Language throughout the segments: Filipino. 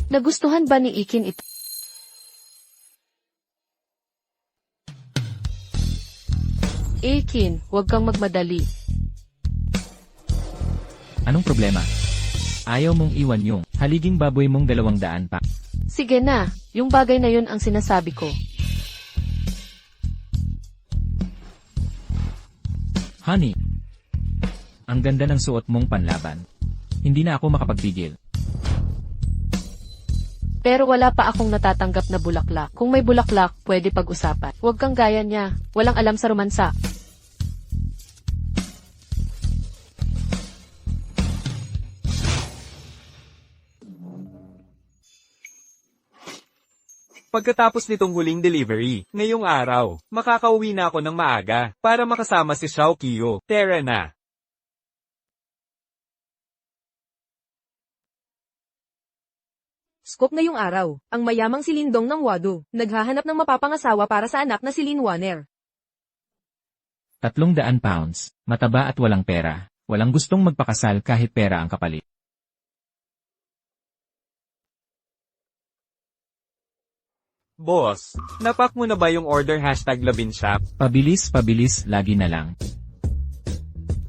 Nagustuhan ba ni Ikin ito? Ikin, huwag kang magmadali. Anong problema? Ayaw mong iwan yung haliging baboy mong 200 pa. Sige na, yung bagay na yun ang sinasabi ko. Honey, ang ganda ng suot mong panlaban. Hindi na ako makapagpigil. Pero wala pa akong natatanggap na bulaklak. Kung may bulaklak, pwede pag-usapan. Huwag kang gaya niya. Walang alam sa romansa. Pagkatapos nitong huling delivery, ngayong araw, makakauwi na ako ng maaga para makasama si Xiao Qiu. Tara na! Scoop ngayong araw, ang mayamang si Lindong ng Wado, naghahanap ng mapapangasawa para sa anak na si Lin Wanner. 300 pounds, mataba at walang pera. Walang gustong magpakasal kahit pera ang kapalit. Boss, napak mo na ba yung order #labinshop? Pabilis, lagi na lang.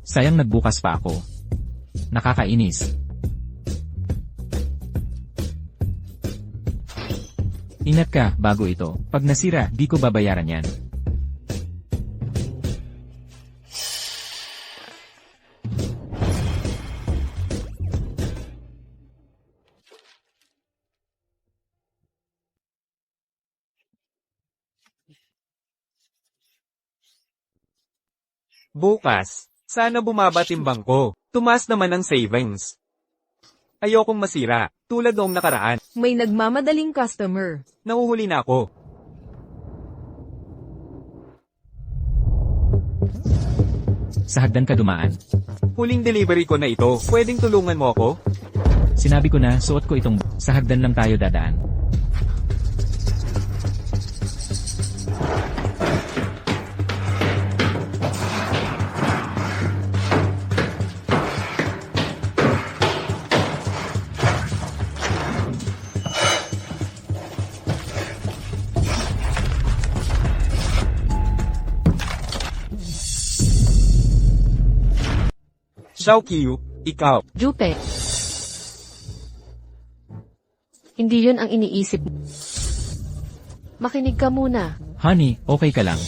Sayang nagbukas pa ako. Nakakainis. Ingat ka, bago ito. Pag nasira, di ko babayaran yan. Bukas, sana bumaba timbang ko. Tumas naman ang savings. Ayokong masira, tulad noong nakaraan. May nagmamadaling customer. Nahuhuli na ako. Sa hagdan ka dumaan. Huling delivery ko na ito, pwedeng tulungan mo ako? Sinabi ko na, suot ko itong sa hagdan lang tayo dadaan. Xiao Qiu, ikaw. Jupe. Hindi yun ang iniisip mo. Makinig ka muna. Honey, okay ka lang.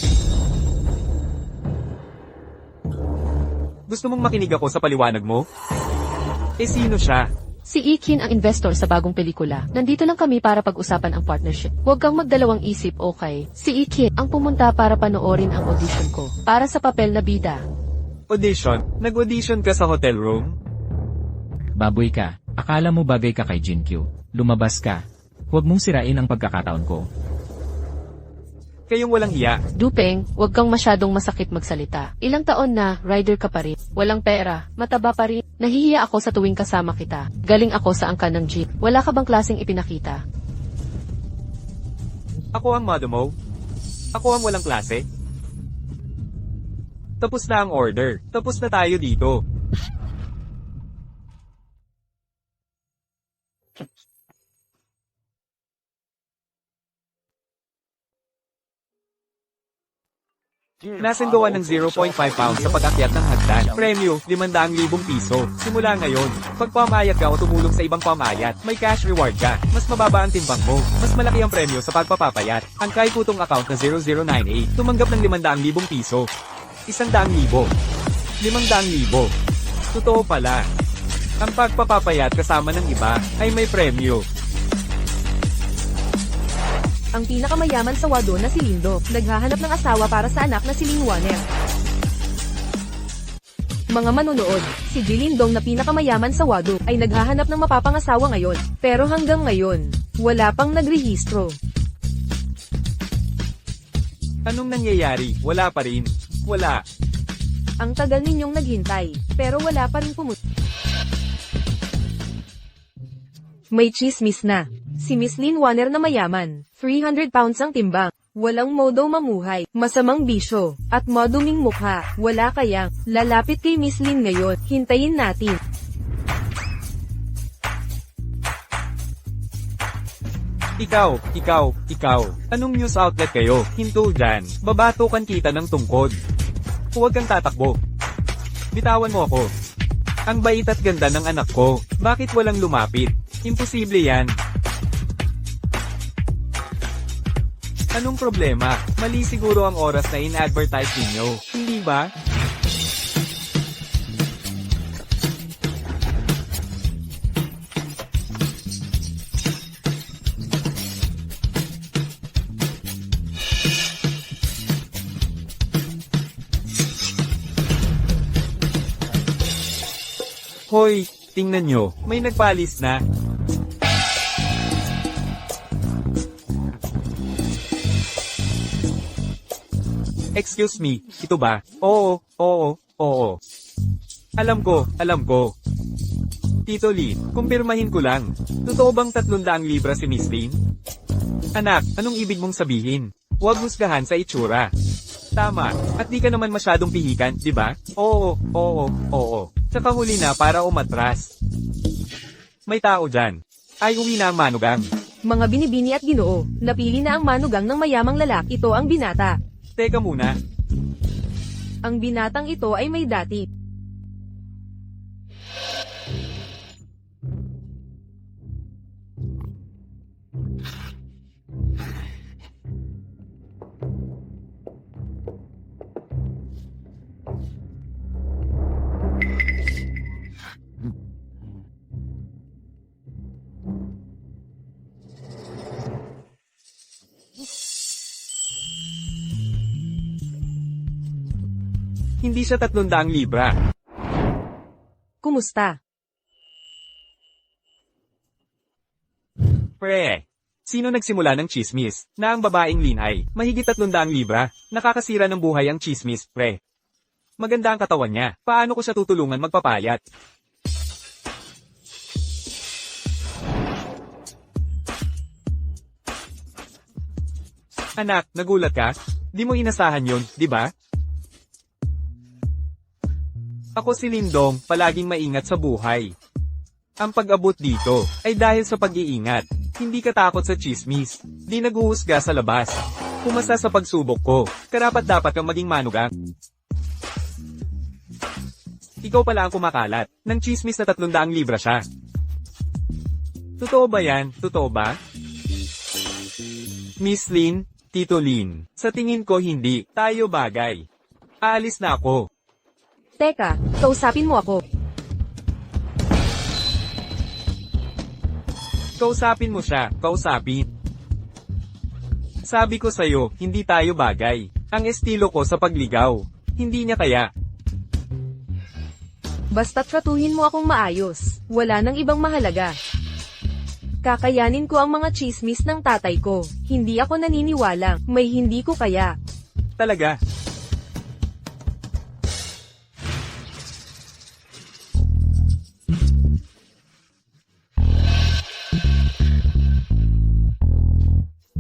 Gusto mong makinig ako sa paliwanag mo? Eh sino siya? Si Ikin ang investor sa bagong pelikula. Nandito lang kami para pag-usapan ang partnership. Huwag kang magdalawang isip, okay? Si Ikin ang pumunta para panoorin ang audition ko. Para sa papel na bida. Audition? Nag-audition ka sa hotel room? Baboy ka. Akala mo bagay ka kay Jinkyu. Lumabas ka. Huwag mong sirain ang pagkakataon ko. Kayong walang hiya. Dupeng, huwag kang masyadong masakit magsalita. Ilang taon na, rider ka pa rin. Walang pera, mataba pa rin. Nahihiya ako sa tuwing kasama kita. Galing ako sa angkan ng jeep. Wala ka bang klaseng ipinakita? Ako ang mother mo? Ako ang walang klase? Tapos na ang order. Tapos na tayo dito. Nasendoan ng 0.5 pounds sa pag-akyat ng hagdan. Premyo, 500,000 piso. Simula ngayon, pag pamayat ka o tumulong sa ibang pamayat, may cash reward ka. Mas mababa ang timbang mo. Mas malaki ang premyo sa pagpapapayat. Ang kay putong account na 0098, tumanggap ng 500,000 piso. 100,000. 500,000. Totoo pala. Ang pagpapapayat kasama ng iba ay may premyo. Ang pinakamayaman sa Wado na si Lindo, naghahanap ng asawa para sa anak na si Lin Wanner. Mga manonood, si Jilindong na pinakamayaman sa Wado ay naghahanap ng mapapangasawa ngayon, pero hanggang ngayon, wala pang nagrehistro. Anong nangyayari? Wala pa rin. Wala. Ang tagal ninyong naghintay, pero wala pa rin pumunta. May chismis na. Si Miss Lin Wanner na mayaman, 300 pounds ang timbang, walang modo mamuhay, masamang bisyo, at maduming mukha, wala kayang, lalapit kay Miss Lin ngayon, hintayin natin. Ikaw. Anong news outlet kayo? Hinto dyan. Babatukan kita ng tungkod. Huwag kang tatakbo. Bitawan mo ako. Ang bait at ganda ng anak ko. Bakit walang lumapit? Imposible yan. Anong problema? Mali siguro ang oras na in-advertise ninyo. Hindi ba? Hoy, tingnan nyo, may nagpalis na. Excuse me, ito ba? Oo. Alam ko. Tito Lin, kumpirmahin ko lang. Totoo bang 300 libra si Miss Lin? Anak, anong ibig mong sabihin? Huwag husgahan sa itsura. Tama, at di ka naman masyadong pihikan, di ba? Oo. Tsaka huli na para umatras. May tao dyan. Ay uwi na ang manugang. Mga binibini at ginoo, napili na ang manugang ng mayamang lalaki. Ito ang binata. Teka muna. Ang binatang ito ay may dati. Hindi siya 300 libra. Kumusta? Pre, sino nagsimula ng chismis na ang babaeng Lin ay mahigit 300 libra? Nakakasira ng buhay ang chismis, pre. Maganda ang katawan niya. Paano ko siya tutulungan magpapayat? Anak, nagulat ka? Di mo inasahan yun, di ba? Ako si Lindong, palaging maingat sa buhay. Ang pag-abot dito ay dahil sa pag-iingat. Hindi ka takot sa chismis. Di naguhusga sa labas. Pumasa sa pagsubok ko. Karapat-dapat kang maging manugang. Ikaw pala ang kumakalat. Nang chismis na 300 libra siya. Totoo ba yan? Totoo ba? Miss Lin, Tito Lin. Sa tingin ko hindi. Tayo bagay. Aalis na ako. Teka, kausapin mo ako. Kausapin mo siya, kausapin. Sabi ko sa'yo, hindi tayo bagay. Ang estilo ko sa pagligaw. Hindi niya kaya. Basta't tratuhin mo akong maayos. Wala nang ibang mahalaga. Kakayanin ko ang mga chismis ng tatay ko. Hindi ako naniniwala, may hindi ko kaya. Talaga.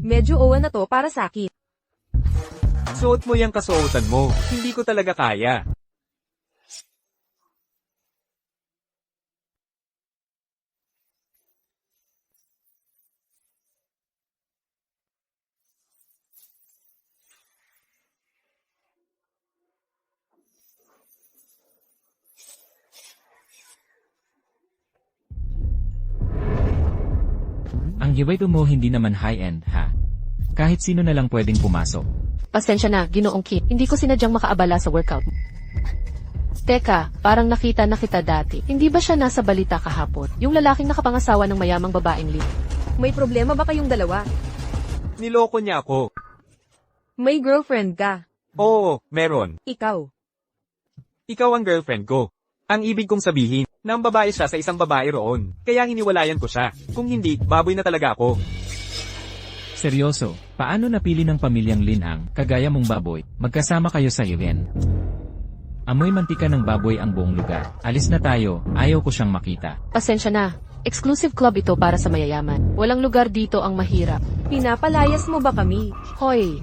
Medyo owa na to para sa akin. Suot mo yung kasuotan mo. Hindi ko talaga kaya. Ang giveaway mo hindi naman high-end, ha? Kahit sino na lang pwedeng pumasok. Pasensya na, Ginoong Kim. Hindi ko sinadyang makaabala sa workout. Teka, parang nakita na kita dati. Hindi ba siya nasa balita kahapon? Yung lalaking nakapangasawa ng mayamang babaeng Lin. May problema ba kayong dalawa? Niloko niya ako. May girlfriend ka. Oo, meron. Ikaw. Ikaw ang girlfriend ko. Ang ibig kong sabihin, na ang babae siya sa isang babae roon. Kaya hiniwalayan ko siya. Kung hindi, baboy na talaga ako. Seryoso, paano napili ng pamilyang Lin ang, kagaya mong baboy, magkasama kayo sa event? Amoy mantika ng baboy ang buong lugar. Alis na tayo, ayaw ko siyang makita. Pasensya na. Exclusive club ito para sa mayayaman. Walang lugar dito ang mahirap. Pinapalayas mo ba kami? Hoy,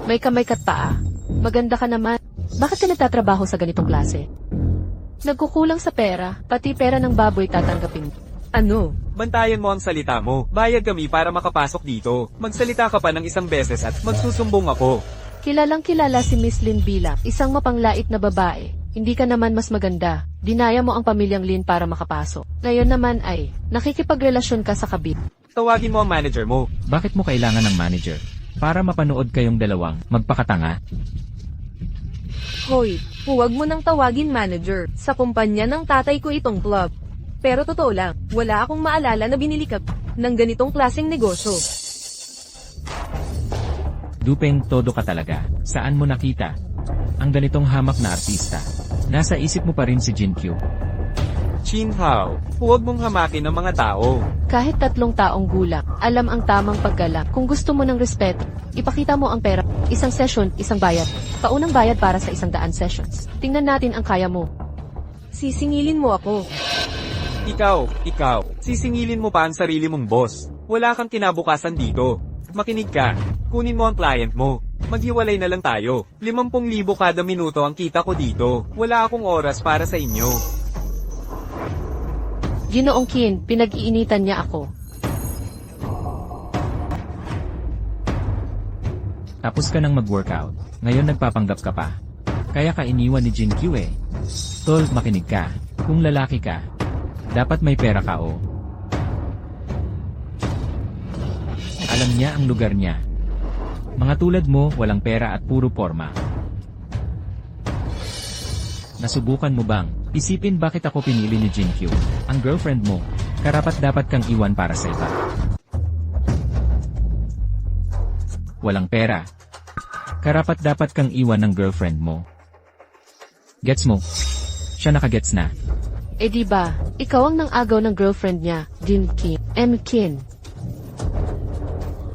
may kamay ka't paa. Maganda ka naman. Bakit ka nagtatrabaho sa ganitong klase? Nagkukulang sa pera, pati pera ng baboy tatanggapin. Ano? Bantayan mo ang salita mo. Bayad kami para makapasok dito. Magsalita ka pa ng isang beses at magsusumbong ako. Kilalang kilala si Miss Lin bilang isang mapanglait na babae. Hindi ka naman mas maganda. Dinaya mo ang pamilyang Lin para makapasok. Ngayon naman ay, nakikipagrelasyon ka sa kabit. Tawagin mo ang manager mo. Bakit mo kailangan ng manager? Para mapanood kayong dalawang magpakatanga? Hoy, huwag mo nang tawagin manager. Sa kumpanya ng tatay ko itong club. Pero totoo lang, wala akong maalala na binili ka ng ganitong klaseng negosyo. Dupeng, todo ka talaga. Saan mo nakita? Ang ganitong hamak na artista. Nasa isip mo pa rin si Jin Q. Chin Hao, huwag mong hamakin ang mga tao. Kahit 3 taong gulang, alam ang tamang paggalak. Kung gusto mo ng respeto, ipakita mo ang pera. Isang session, isang bayad. Paunang bayad para sa 100 sessions. Tingnan natin ang kaya mo. Sisingilin mo ako. Ikaw, sisingilin mo pa ang sarili mong boss. Wala kang kinabukasan dito. Makinig ka. Kunin mo ang client mo. Maghiwalay na lang tayo. 50,000 kada minuto ang kita ko dito. Wala akong oras para sa inyo. Ginoong Qin, pinag-iinitan niya ako. Tapos ka nang mag-workout. Ngayon nagpapanggap ka pa. Kaya ka iniwan ni Jin Q eh. Tol, makinig ka. Kung lalaki ka, dapat may pera ka o. Alam niya ang lugar niya. Mga tulad mo, walang pera at puro porma. Nasubukan mo bang isipin bakit ako pinili ni Jin Q? Ang girlfriend mo, karapat dapat kang iwan para sa iba. Walang pera. Karapat dapat kang iwan ng girlfriend mo. Gets mo? Siya nakagets na. Eh di ba, ikaw ang nang-agaw ng girlfriend niya, Jin Qin. Qin.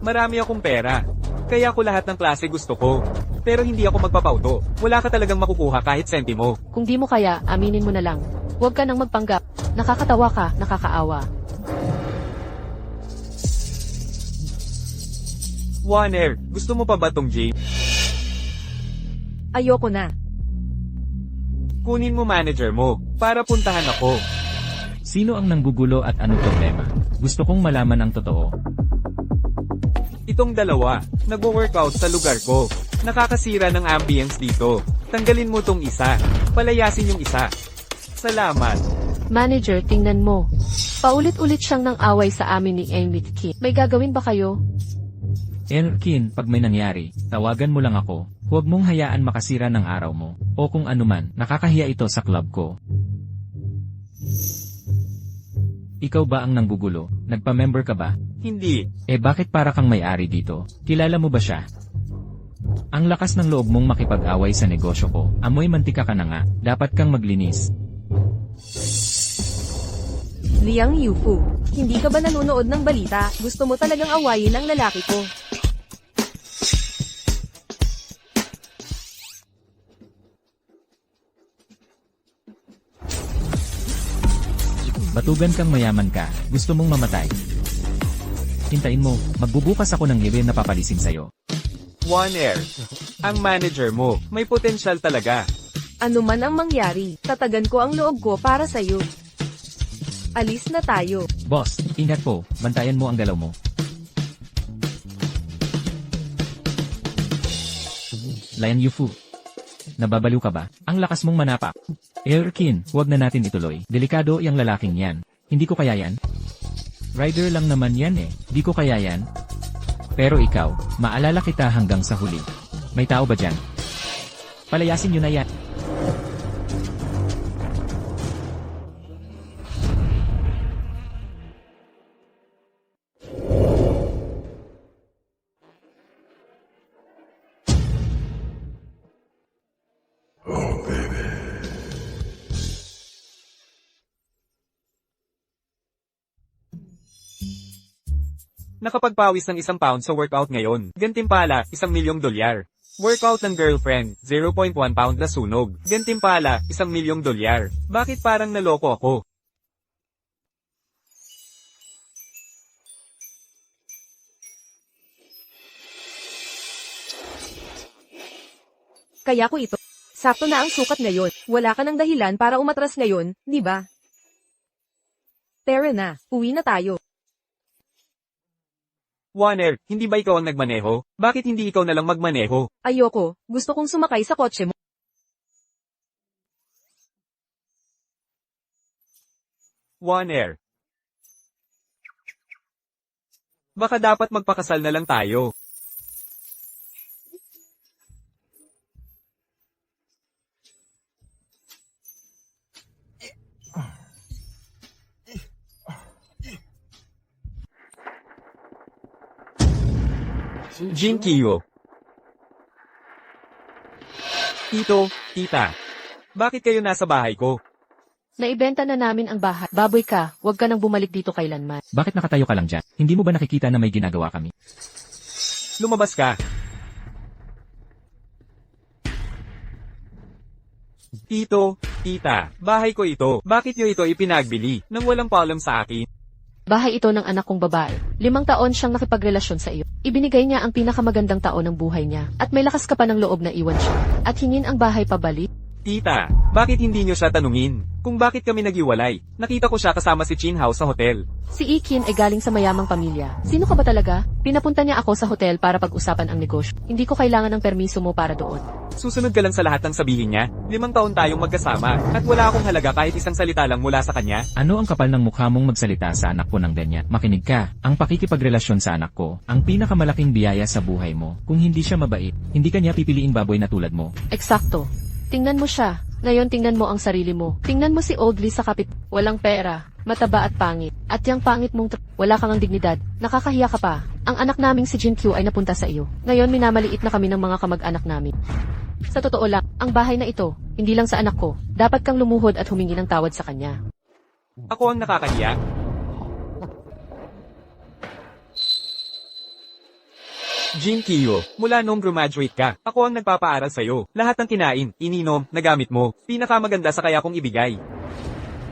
Marami akong pera. Kaya ako lahat ng klase gusto ko. Pero hindi ako magpapauto. Wala ka talagang makukuha kahit sentimo. Kung di mo kaya, aminin mo na lang. Huwag ka nang magpanggap. Nakakatawa ka, nakakaawa. Warner, gusto mo pa ba tong James? Ayoko na. Kunin mo manager mo, para puntahan ako. Sino ang nanggugulo at ano problema? Gusto kong malaman ang totoo. Itong dalawa, nagwo-workout sa lugar ko. Nakakasira ng ambience dito. Tanggalin mo tong isa. Palayasin yung isa. Salamat. Manager, tingnan mo. Paulit-ulit siyang nang away sa amin ni Qin. May gagawin ba kayo? Qin, pag may nangyari, tawagan mo lang ako. Huwag mong hayaan makasira ng araw mo. O kung anuman, nakakahiya ito sa club ko. Ikaw ba ang nanggugulo? Nagpa-member ka ba? Hindi. Eh bakit para kang may-ari dito? Kilala mo ba siya? Ang lakas ng loob mong makipag-away sa negosyo ko. Amoy mantika ka na nga. Dapat kang maglinis. Liang Yufu, hindi ka ba nanonood ng balita? Gusto mo talagang awayin ang lalaki ko. Batugan kang mayaman ka. Gusto mong mamatay. Hintayin mo, magbubukas ako ng hiwi na papalisin sa'yo. Warner, ang manager mo, may potensyal talaga. Ano man ang mangyari, tatagan ko ang loob ko para sa'yo. Alis na tayo. Boss, ingat po. Bantayan mo ang galaw mo. Liang Yufu. Nababaliw ka ba? Ang lakas mong manapak. Qin, huwag na natin ituloy. Delikado yung lalaking yan. Hindi ko kaya yan. Rider lang naman yan eh. Di ko kaya yan. Pero ikaw, maalala kita hanggang sa huli. May tao ba dyan? Palayasin nyo na yan. Nakapagpawis ng £1 sa workout ngayon. Gantimpala, $1,000,000. Workout ng girlfriend, 0.1 pound na sunog. Gantimpala, $1,000,000. Bakit parang naloko ako? Kaya ko ito. Sakto na ang sukat ngayon. Wala ka ng dahilan para umatras ngayon, di ba? Tara na, uwi na tayo. Warner, hindi ba ikaw ang nagmaneho? Bakit hindi ikaw na lang magmaneho? Ayoko, gusto kong sumakay sa kotse mo. Warner. Baka dapat magpakasal na lang tayo. Jin Kiyo. Tito, tita. Bakit kayo nasa bahay ko? Naibenta na namin ang bahay. Baboy ka, huwag ka nang bumalik dito kailanman. Bakit nakatayo ka lang dyan? Hindi mo ba nakikita na may ginagawa kami? Lumabas ka. Tito, tita, bahay ko ito. Bakit nyo ito ipinagbili nang walang paalam sa akin? Bahay ito ng anak kong babae. 5 taon siyang nakipagrelasyon sa iyo. Ibinigay niya ang pinakamagandang taon ng buhay niya. At may lakas ka pa ng loob na iwan siya. At hingin ang bahay pabalik. Tita, bakit hindi nyo siya tanungin kung bakit kami naghiwalay? Nakita ko siya kasama si Chin Hao sa hotel. Si Ikin ay galing sa mayamang pamilya. Sino ka ba talaga? Pinapunta niya ako sa hotel para pag-usapan ang negosyo. Hindi ko kailangan ng permiso mo para doon. Susunod ka lang sa lahat ng sabihin niya. 5 taon tayong magkasama at wala akong halaga kahit isang salita lang mula sa kanya. Ano ang kapal ng mukha mong magsalita sa anak ko ng ganyan? Makinig ka, ang pakikipagrelasyon sa anak ko, ang pinakamalaking biyaya sa buhay mo. Kung hindi siya mabait, hindi kanya pipiliing baboy na tulad mo. Eksakto. Tingnan mo siya. Ngayon tingnan mo ang sarili mo. Tingnan mo si Oldly sa kapit. Walang pera, mataba at pangit. At yung pangit mong wala kang ang dignidad. Nakakahiya ka pa. Ang anak naming si Jin Q ay napunta sa iyo. Ngayon minamaliit na kami ng mga kamag-anak namin. Sa totoo lang, ang bahay na ito, hindi lang sa anak ko. Dapat kang lumuhod at humingi ng tawad sa kanya. Ako ang nakakahiya. Jin Kiyo, mula nung graduate ka, ako ang nagpapaaral sa'yo. Lahat ng kinain, ininom, nagamit mo, pinakamaganda sa kaya kong ibigay.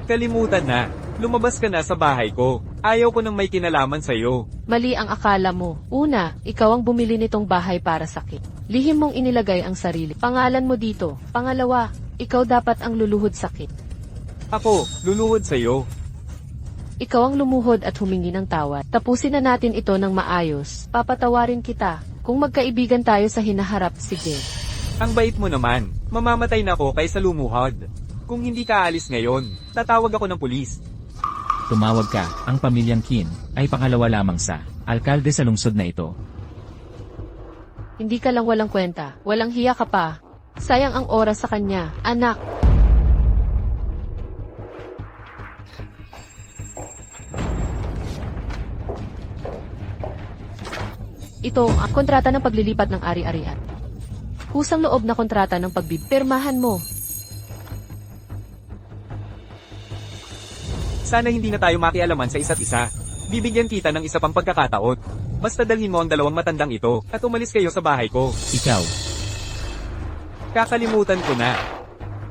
Kalimutan na, lumabas ka na sa bahay ko. Ayaw ko nang may kinalaman sa'yo. Mali ang akala mo. Una, ikaw ang bumili nitong bahay para sa akin. Lihim mong inilagay ang sarili. Pangalan mo dito. Pangalawa, ikaw dapat ang luluhod sa akin. Ako, luluhod sa'yo. Ikaw ang lumuhod at humingi ng tawad. Tapusin na natin ito ng maayos. Papatawarin kita. Kung magkaibigan tayo sa hinaharap, sige. Ang bait mo naman, mamamatay na ako kaysa lumuhod. Kung hindi ka alis ngayon, tatawag ako ng pulis. Tumawag ka, ang pamilyang Qin, ay pangalawa lamang sa alkalde sa lungsod na ito. Hindi ka lang walang kwenta. Walang hiya ka pa. Sayang ang oras sa kanya. Anak. Ito ang kontrata ng paglilipat ng ari-arian. Kusang loob na kontrata ng pagbibirmahan mo. Sana hindi na tayo makialaman sa isa't isa. Bibigyan kita ng isa pang pagkakataon. Basta dalhin mo ang 2 matandang ito at umalis kayo sa bahay ko. Ikaw, Kakalimutan ko na.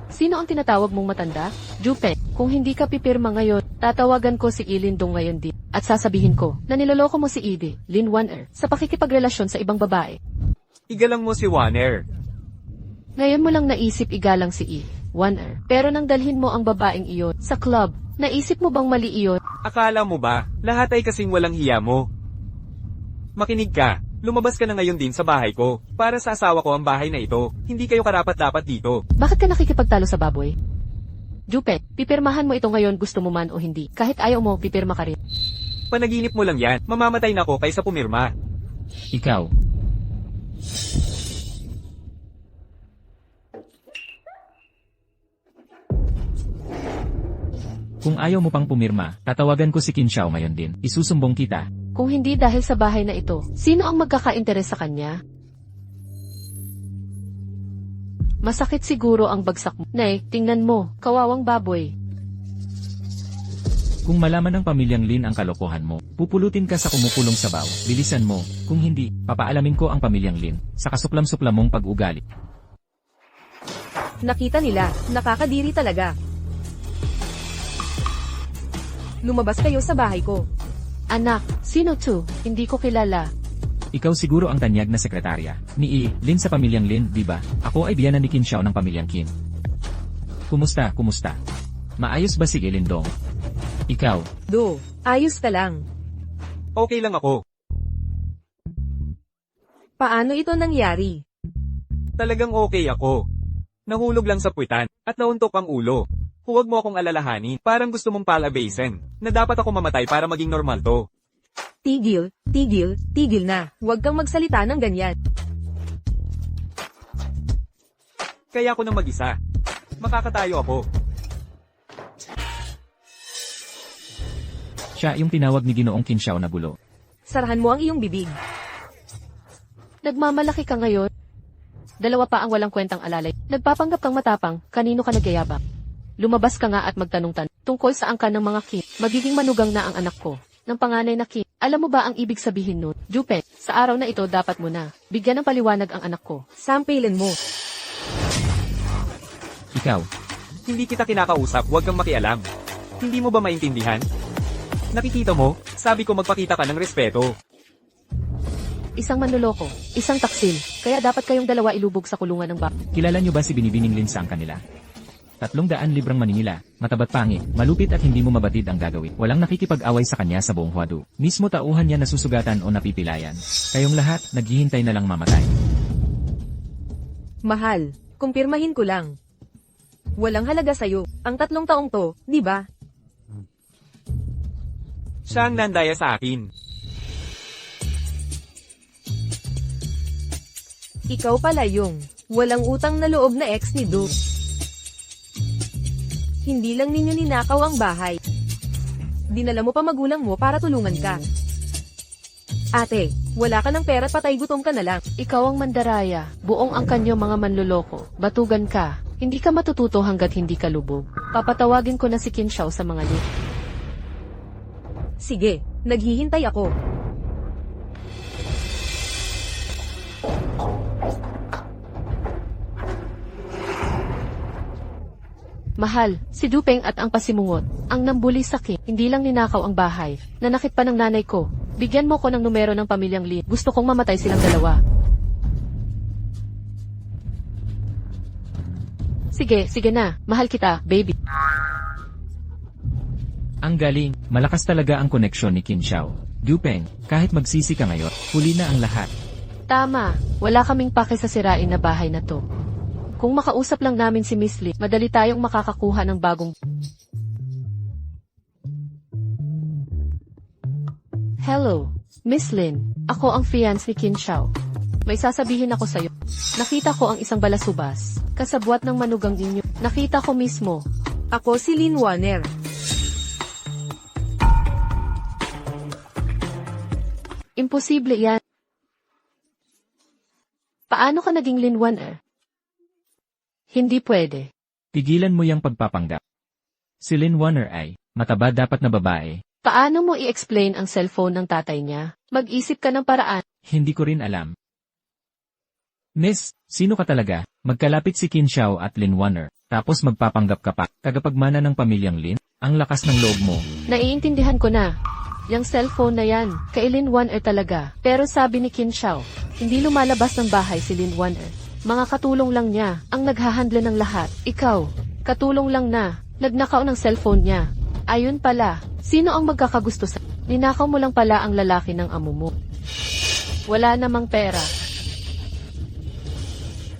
Sino ang tinatawag mong matanda? Jupe, kung hindi ka pipirma ngayon, tatawagan ko si Ilindong ngayon din. At sasabihin ko, na niloloko mo si Ide, Lin Warner, sa pakikipagrelasyon sa ibang babae. Igalang mo si Warner. Ngayon mo lang naisip igalang si Warner. Pero nang dalhin mo ang babaeng iyon sa club, naisip mo bang mali iyon? Akala mo ba, lahat ay kasing walang hiya mo? Makinig ka, lumabas ka na ngayon din sa bahay ko. Para sa asawa ko ang bahay na ito, hindi kayo karapat-dapat dito. Bakit ka nakikipagtalo sa baboy? Jupe, pipirmahan mo ito ngayon gusto mo man o hindi. Kahit ayaw mo, pipirma ka rin. Panaginip mo lang yan, mamamatay na ako kaysa pumirma. ikaw. Kung ayaw mo pang pumirma, tatawagan ko si Qin Xiao ngayon din. Isusumbong kita. Kung hindi dahil sa bahay na ito, sino ang magkaka-interes sa kanya? Masakit siguro ang bagsak mo. Nay, tingnan mo, kawawang baboy. Kung malaman ng pamilyang Lin ang kalokohan mo, pupulutin ka sa kumukulong sabaw. Bilisan mo. Kung hindi, papaalamin ko ang pamilyang Lin sa kasuklam-suklam mong pag-ugali. Nakita nila, nakakadiri talaga. Lumabas kayo sa bahay ko. Anak, sino to? Hindi ko kilala. Ikaw siguro ang tanyag na sekretarya ni Lin sa pamilyang Lin, di ba? Ako ay biyanan ni Qin Xiao ng pamilyang Qin. Kumusta? Maayos ba si Ilindong? Ikaw, Do, ayos ka lang. Okay lang ako. Paano ito nangyari? Talagang okay ako. Nahulog lang sa puwitan, at nauntok ang ulo. Huwag mo akong alalahanin, parang gusto mong palabasin, na dapat ako mamatay para maging normal to. Tigil, tigil, tigil na. Huwag kang magsalita ng ganyan. Kaya ako nang mag-isa. Makakatayo ako. siya yung tinawag ni Ginoong Kinshao na bulo. Sarahan mo ang iyong bibig. Nagmamalaki ka ngayon. Dalawa pa ang walang kwentang alalay. Nagpapanggap kang matapang, kanino ka nagyayabang? Lumabas ka nga at magtanong-tanong tungkol sa angkan ng mga kin. Magiging manugang na ang anak ko. Ng panganay na kin. Alam mo ba ang ibig sabihin nun? Jupe, sa araw na ito dapat mo na. Bigyan ng paliwanag ang anak ko. Sampilin mo. Ikaw, Hindi kita kinakausap, huwag kang makialam. Hindi mo ba maintindihan? Nakikita mo? Sabi ko magpakita ka ng respeto. Isang manloloko, isang taksil. Kaya dapat kayong dalawa ilubog sa kulungan ng bak. kilala niyo ba si Binibining Lin sa angkan nila? 300 librang Manila, matabat pangit, malupit at hindi mo mabatid ang gagawin. Walang nakikipag-away sa kanya sa buong Huadu. Mismo tauhan niya nasusugatan o napipilayan. Kayong lahat, naghihintay na lang mamatay. Mahal, kumpirmahin ko lang. Walang halaga sa'yo. Ang 3 taong to, di ba? Siya ang nandaya sa akin. Ikaw pala yung walang utang na loob na ex ni Do. Hindi lang ninyo ninakaw ang bahay. Dinala mo pa magulang mo para tulungan ka. Ate, wala ka ng pera at patay gutom ka na lang. Ikaw ang mandaraya, buong ang kanyo mga manloloko. Batugan ka. Hindi ka matututo hanggat hindi ka lubog. Papatawagin ko na si Kinshao sa mga lit. Sige, naghihintay ako. Mahal, si Dupeng at ang pasimungot, ang nambuli sa kin, hindi lang ninakaw ang bahay, nanakit pa ng nanay ko. Bigyan mo ko ng numero ng pamilyang Lin. Gusto kong mamatay silang dalawa. Sige, sige na. Mahal kita, baby. Ang galing, malakas talaga ang koneksyon ni Kinshao. Dupeng, kahit magsisi ka ngayon, huli na ang lahat. Tama, wala kaming pake sa sirain na bahay na to. Kung makausap lang namin si Miss Lee, madali tayong makakakuha ng bagong... Hello, Miss Lin. Ako ang fiance ni Kinshao. May sasabihin ako sa'yo. Nakita ko ang isang balasubas. Kasabwat ng manugang inyo. Nakita ko mismo. Ako si Lin Warner. Imposible yan. Paano ka naging Lin Warner? Hindi pwede. Pigilan mo yung pagpapanggap. Si Lin Warner ay, mataba dapat na babae. Paano mo i-explain ang cellphone ng tatay niya? Mag-isip ka ng paraan. Hindi ko rin alam. Miss, sino ka talaga? Magkalapit si Kinshao at Lin Warner, tapos magpapanggap ka pa. Tagapagmana ng pamilyang Lin, ang lakas ng loob mo. Naiintindihan ko na. Yang cellphone na yan, kay Lin Warner talaga. Pero sabi ni Kinshao, hindi lumalabas ng bahay si Lin Warner. Mga katulong lang niya, ang naghahandle ng lahat. Ikaw, katulong lang na, nagnakaw ng cellphone niya. Ayun pala, sino ang magkakagusto sa... Ninakaw mo lang pala ang lalaki ng amo mo. Wala namang pera.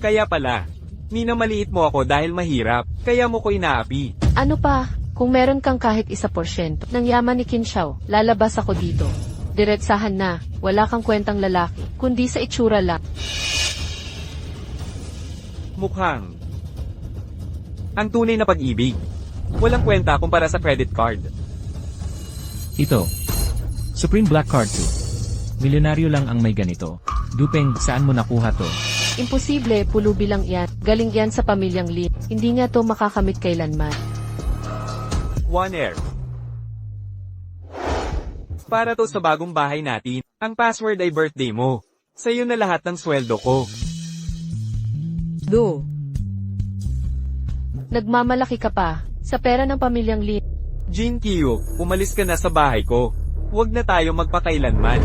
Kaya pala, minamaliit mo ako dahil mahirap, kaya mo ko inaapi. Ano pa, kung meron kang kahit 1% ng yaman ni Kinshao, lalabas ako dito. Diretsahan na, wala kang kwentang lalaki, kundi sa itsura lang. Mukhang ang tunay na pag-ibig. Walang kwenta kumpara sa credit card. Ito. Supreme Black Card 2. Milyonaryo lang ang may ganito. Dupeng, saan mo nakuha to? Imposible, pulubi lang yan. Galing yan sa pamilyang Lin. Hindi nga to makakamit kailanman. Warner. Para to sa bagong bahay natin. Ang password ay birthday mo. Sa'yo na lahat ng sweldo ko. Do. Nagmamalaki ka pa. Sa pera ng pamilyang Lin. Jin Kyu, umalis ka na sa bahay ko. Huwag na tayo magpakailanman.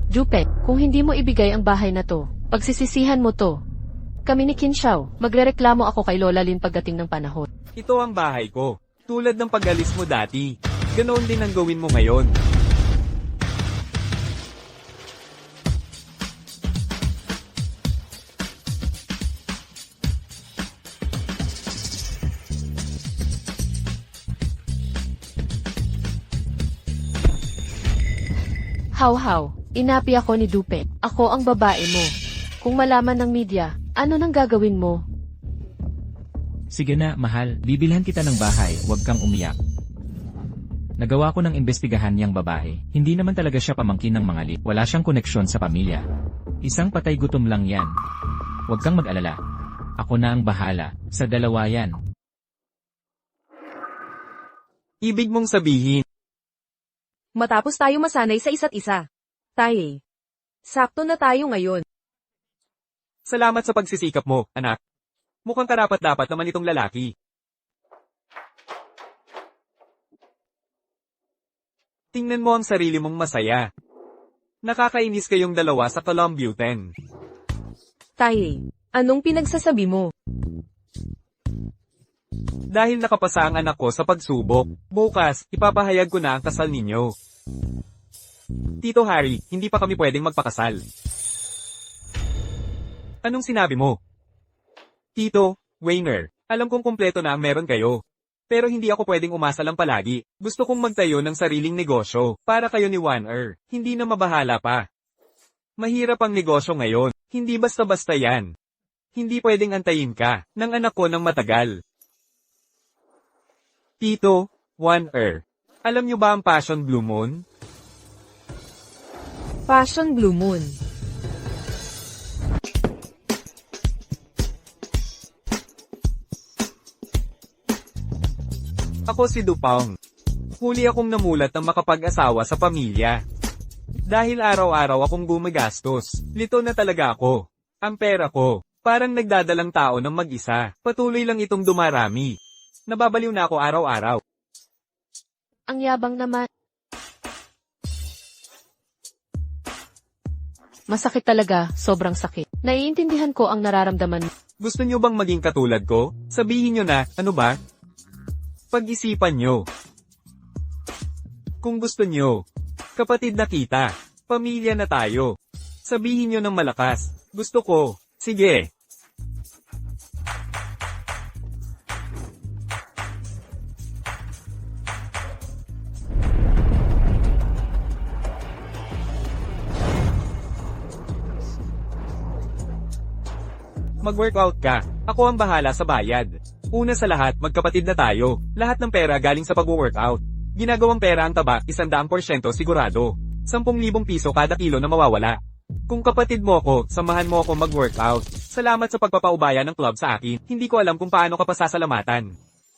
Jupe, kung hindi mo ibigay ang bahay na to, pagsisisihan mo to. Kami ni Kinshao, magrereklamo ako kay Lola Lin pagdating ng panahon. Ito ang bahay ko. Tulad ng pag-alis mo dati. Ganoon din ang gawin mo ngayon. How, inapi ako ni Dupe. Ako ang babae mo. Kung malaman ng media, ano nang gagawin mo? Sige na, mahal, bibilhan kita ng bahay, huwag kang umiyak. Nagawa ko ng imbestigahan niyang babae. Hindi naman talaga siya pamangkin ng mga wala siyang koneksyon sa pamilya. Isang patay gutom lang yan. Huwag kang mag-alala. Ako na ang bahala. Sa dalawa yan. Ibig mong sabihin, Matapos tayo masanay sa isa't isa. Taye. Sakto na tayo ngayon. salamat sa pagsisikap mo, anak. Mukhang karapat-dapat naman itong lalaki. Tingnan mo ang sarili mong masaya. Nakakainis kayong dalawa sa Columbuten. Taye. Anong pinagsasabi mo? Dahil nakapasa ang anak ko sa pagsubok, bukas, ipapahayag ko na ang kasal ninyo. Tito Harry, hindi pa kami pwedeng magpakasal. Anong sinabi mo? Tito, Wayner, alam kong kumpleto na ang meron kayo. Pero hindi ako pwedeng umasa lang palagi. Gusto kong magtayo ng sariling negosyo, para kayo ni Warner, hindi na mabahala pa. Mahirap ang negosyo ngayon, hindi basta-basta yan. Hindi pwedeng antayin ka, ng anak ko ng matagal. Tito, Warner, alam niyo ba ang Passion Blue Moon? Passion Blue Moon. Ako si Dupang. Huli akong namulat ng makapag-asawa sa pamilya. Dahil araw-araw akong gumagastos, lito na talaga ako. Ang pera ko, parang nagdadalang tao ng mag-isa, patuloy lang itong dumarami. Nababaliw na ako araw-araw. Ang yabang naman. Masakit talaga, sobrang sakit. Naiintindihan ko ang nararamdaman mo. Gusto nyo bang maging katulad ko? Sabihin nyo na, ano ba? Pag-isipan nyo. Kung gusto nyo, kapatid na kita, pamilya na tayo. Sabihin nyo ng malakas, gusto ko, sige. Mag-workout ka. Ako ang bahala sa bayad. Una sa lahat, magkapatid na tayo. Lahat ng pera galing sa pag-workout. Ginagawang pera ang taba, 100% sigurado. 10,000 piso kada kilo na mawawala. Kung kapatid mo ako, samahan mo ako mag-workout. Salamat sa pagpapaubaya ng club sa akin. Hindi ko alam kung paano ka pasasalamatan.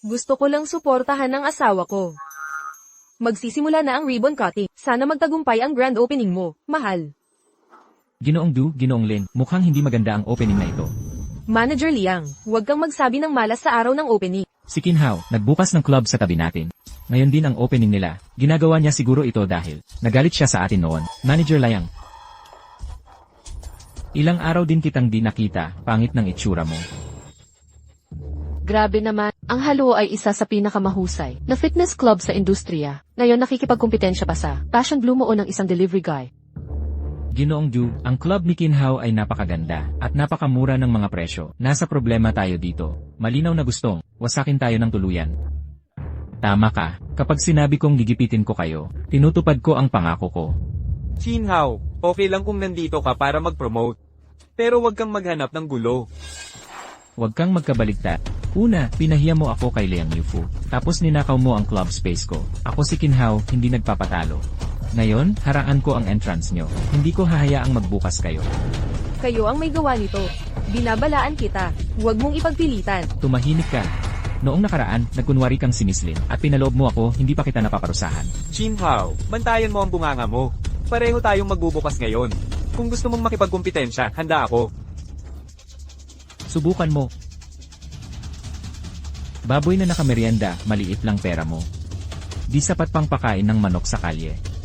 Gusto ko lang suportahan ang asawa ko. Magsisimula na ang ribbon cutting. Sana magtagumpay ang grand opening mo, mahal. Ginoong Du, Ginoong Lin, mukhang hindi maganda ang opening na ito. Manager Liang, huwag kang magsabi ng malas sa araw ng opening. Si Kinhao, nagbukas ng club sa tabi natin. Ngayon din ang opening nila. Ginagawa niya siguro ito dahil nagalit siya sa atin noon. Manager Liang. Ilang araw din kitang di nakita, pangit ng itsura mo. Grabe naman, ang Haluo ay isa sa pinakamahusay na fitness club sa industriya. Ngayon nakikipagkumpetensya pa sa Passion Blue mo ng isang delivery guy. Ginoong Du, ang club ni Kinhao ay napakaganda at napakamura ng mga presyo. Nasa problema tayo dito. Malinaw na gustong, wasakin tayo ng tuluyan. Tama ka, kapag sinabi kong gigipitin ko kayo, tinutupad ko ang pangako ko. Chinhao, okay lang kung nandito ka para mag-promote. Pero wag kang maghanap ng gulo. Huwag kang magkabaligtad. Una, pinahiya mo ako kay Liang Yufu. Tapos ninakaw mo ang club space ko. Ako si Kinhao, hindi nagpapatalo. Ngayon, haraan ko ang entrance nyo. Hindi ko hahayaang magbukas kayo. Kayo ang may gawa nito. Binabalaan kita. Huwag mong ipagpilitan. Tumahimik ka. Noong nakaraan, nagkunwari kang si Miss Lin at pinaloob mo ako, hindi pa kita napaparusahan. Chinhao, bantayan mo ang bunganga mo. Pareho tayong magbubukas ngayon. Kung gusto mong makipagkumpetensya, handa ako. Subukan mo. Baboy na nakamerienda, maliit lang pera mo. Di sapat pang pakain ng manok sa kalye.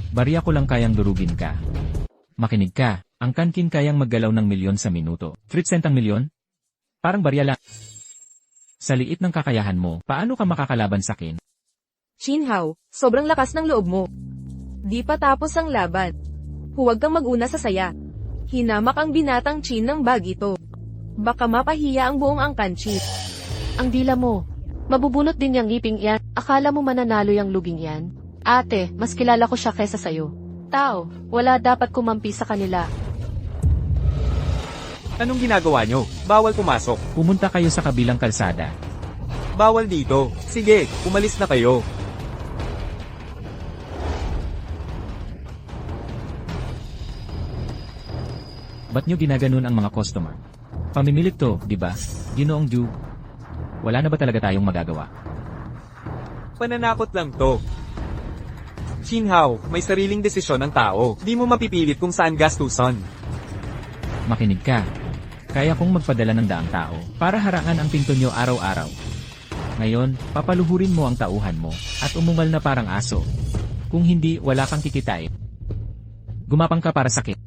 Barya ko lang kayang durugin ka. Makinig ka, ang kankin kayang maggalaw ng milyon sa minuto. 3 cent ang milyon? Parang barya lang. Sa liit ng kakayahan mo, paano ka makakalaban sa akin? Chinhao, sobrang lakas ng loob mo. Di pa tapos ang laban. Huwag kang mag-una sa saya. Hinamak ang binatang Chin ng bag ito. Baka mapahiya ang buong angkan Chin. Ang dila mo. Mabubunot din yung ngiping yan. Akala mo mananalo yung luging yan? Ate, mas kilala ko siya kesa sayo. Tao, wala dapat kumampi sa kanila. Anong ginagawa nyo? Bawal pumasok. Pumunta kayo sa kabilang kalsada. Bawal dito. Sige, umalis na kayo. Ba't nyo ginaganon ang mga customer? Pamimilit to, di ba? Ginoong Ju. Wala na ba talaga tayong magagawa? Pananakot lang to. Chinhao, may sariling desisyon ng tao. Di mo mapipilit kung saan gastusan. Makinig ka. Kaya kong magpadala ng daang tao para harangan ang pinto nyo araw-araw. Ngayon, papaluhurin mo ang tauhan mo at umumal na parang aso. Kung hindi, wala kang kikitain. Gumapang ka para sakit.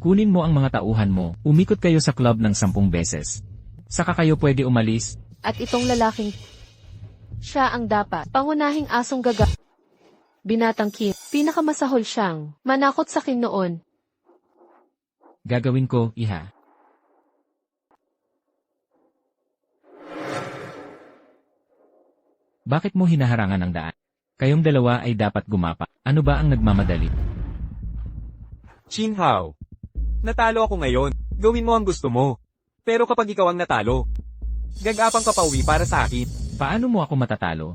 Kunin mo ang mga tauhan mo, umikot kayo sa club ng 10 beses. Saka kayo pwede umalis. At itong lalaking, siya ang dapat pangunahing asong gaga. Binatang Kim, pinakamasahol siyang manakot sa akin noon. Gagawin ko, iha. Bakit mo hinaharangan ang daan? Kayong dalawa ay dapat gumapa. Ano ba ang nagmamadali? Chinhao, natalo ako ngayon. Gawin mo ang gusto mo. Pero kapag ikaw ang natalo, gagapang ka pa uwi para sa akin. Paano mo ako matatalo?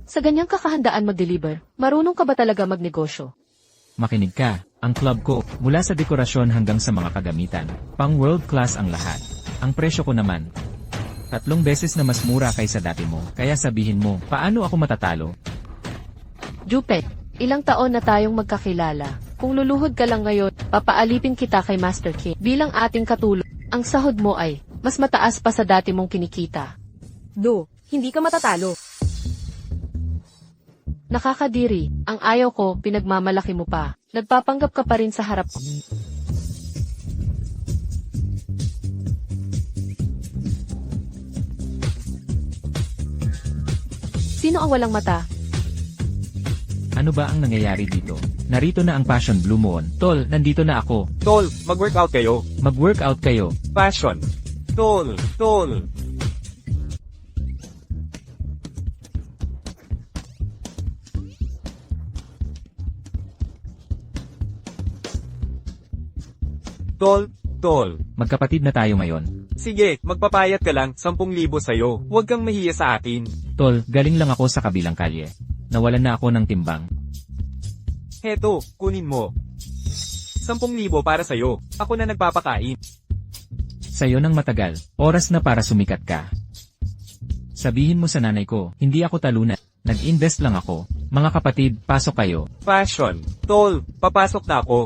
Sa ganyang kakahandaan mag-deliver, marunong ka ba talaga magnegosyo? Makinig ka, ang club ko, mula sa dekorasyon hanggang sa mga kagamitan, pang world class ang lahat. Ang presyo ko naman, 3 beses na mas mura kaysa dati mo, kaya sabihin mo, paano ako matatalo? Jupe, ilang taon na tayong magkakilala. Kung luluhod ka lang ngayon, papaalipin kita kay Master King. Bilang ating katulong, ang sahod mo ay mas mataas pa sa dati mong kinikita. Do, hindi ka matatalo. Nakakadiri, ang ayaw ko, pinagmamalaki mo pa. Nagpapanggap ka pa rin sa harap ko. Sino ang walang mata? Ano ba ang nangyayari dito? Narito na ang Passion Blue Moon. Tol, nandito na ako. Tol, mag-workout kayo. Mag-workout kayo. Passion. Tol, tol. Tol, tol. Magkapatid na tayo ngayon. Sige, magpapayat ka lang, 10,000 sa'yo. Huwag kang mahiya sa akin. Tol, galing lang ako sa kabilang kalye. Nawalan na ako ng timbang. Heto, kunin mo. 10,000 para sa'yo. Ako na nagpapakain. Sa'yo ng matagal. Oras na para sumikat ka. Sabihin mo sa nanay ko, hindi ako talunan. Nag-invest lang ako. Mga kapatid, pasok kayo. Passion. Tol, papasok na ako.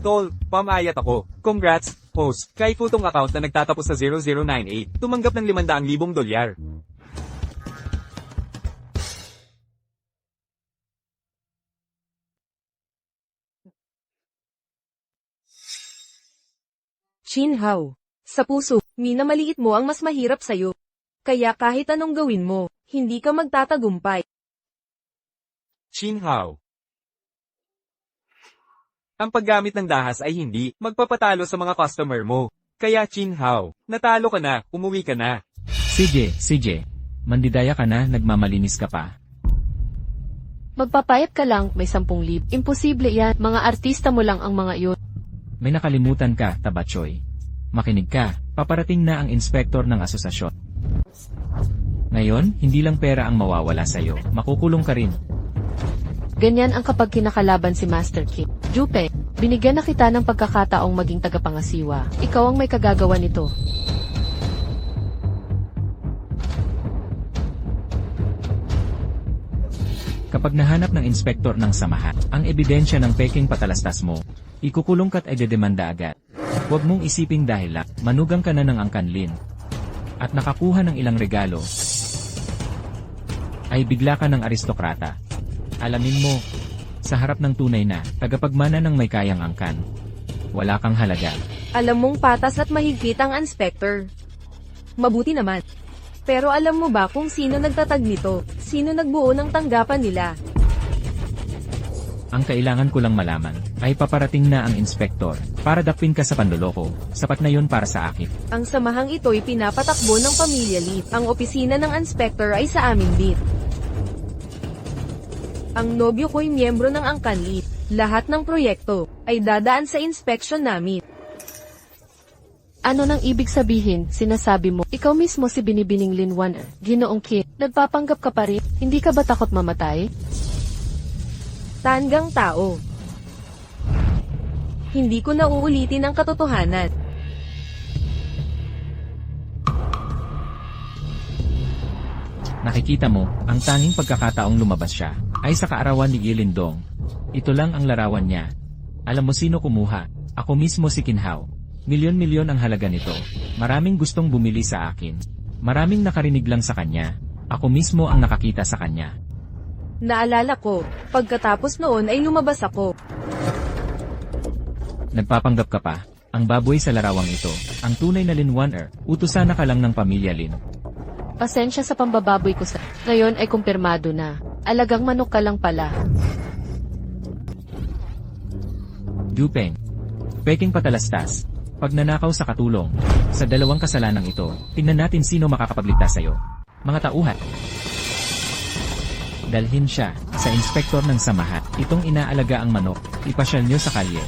Tol, pamayat ako. Congrats, host. Kay Futong account na nagtatapos sa 0098, tumanggap ng 500,000 dolyar. Chinhao, sa puso, minamaliit mo ang mas mahirap sa'yo. Kaya kahit anong gawin mo, hindi ka magtatagumpay. Chinhao. Ang paggamit ng dahas ay hindi magpapatalo sa mga customer mo. Kaya Chinhao, natalo ka na, umuwi ka na. Sige. Mandidaya ka na, nagmamalinis ka pa. Magpapayat ka lang, may 10,000. Imposible yan, mga artista mo lang ang mga iyon. May nakalimutan ka, Tabachoy. Makinig ka, paparating na ang inspektor ng asosasyon. Ngayon, hindi lang pera ang mawawala sa'yo, makukulong ka rin. Ganyan ang kapag kinakalaban si Master King. Jupe, binigyan na kita ng pagkakataong maging tagapangasiwa. Ikaw ang may kagagawa nito. Kapag nahanap ng inspektor ng samahan, ang ebidensya ng peking patalastas mo, ikukulong ka't ay dedemanda agad. Huwag mong isiping dahil lang, manugang ka na ng angkanlin. At nakakuha ng ilang regalo, ay bigla ka ng aristokrata. Alamin mo, sa harap ng tunay na, tagapagmana ng may kayang angkan, wala kang halaga. Alam mong patas at mahigpit ang inspector. Mabuti naman. Pero alam mo ba kung sino nagtatag nito? Sino nagbuo ng tanggapan nila? Ang kailangan ko lang malaman, ay paparating na ang inspektor, para dapin ka sa panloloko, sapat na yun para sa akin. Ang samahang ito'y pinapatakbo ng pamilya Lee. Ang opisina ng inspector ay sa amin din. Ang nobyo ko'y miyembro ng Angkan Lee. Lahat ng proyekto ay dadaan sa inspection namin. Ano nang ibig sabihin, sinasabi mo, ikaw mismo si Binibining Lin Waner, Ginoong Kim, nagpapanggap ka pa rin, hindi ka ba takot mamatay? Tanggang tao. Hindi ko na uulitin ang katotohanan. Nakikita mo, ang tanging pagkakataong lumabas siya, ay sa kaarawan ni Gilindong. Ito lang ang larawan niya. Alam mo sino kumuha? Ako mismo si Kinhao. Milyon-milyon ang halaga nito. Maraming gustong bumili sa akin. Maraming nakarinig lang sa kanya. Ako mismo ang nakakita sa kanya. Naalala ko, pagkatapos noon ay lumabas ako. Nagpapanggap ka pa. Ang baboy sa larawang ito, ang tunay na Lin Waner, utusan na ka lang ng pamilya Lin. Pasensya sa pambababoy ko sa... Ngayon ay kumpirmado na. Alagang manok ka lang pala. Dupeng. Peking patalastas. Pagnanakaw sa katulong. Sa dalawang kasalanang ito, tingnan natin sino makakapagligtas sa'yo. Mga tauhan. Dalhin siya sa inspektor ng samahan. Itong inaalaga ang manok. Ipasyal nyo sa kalye.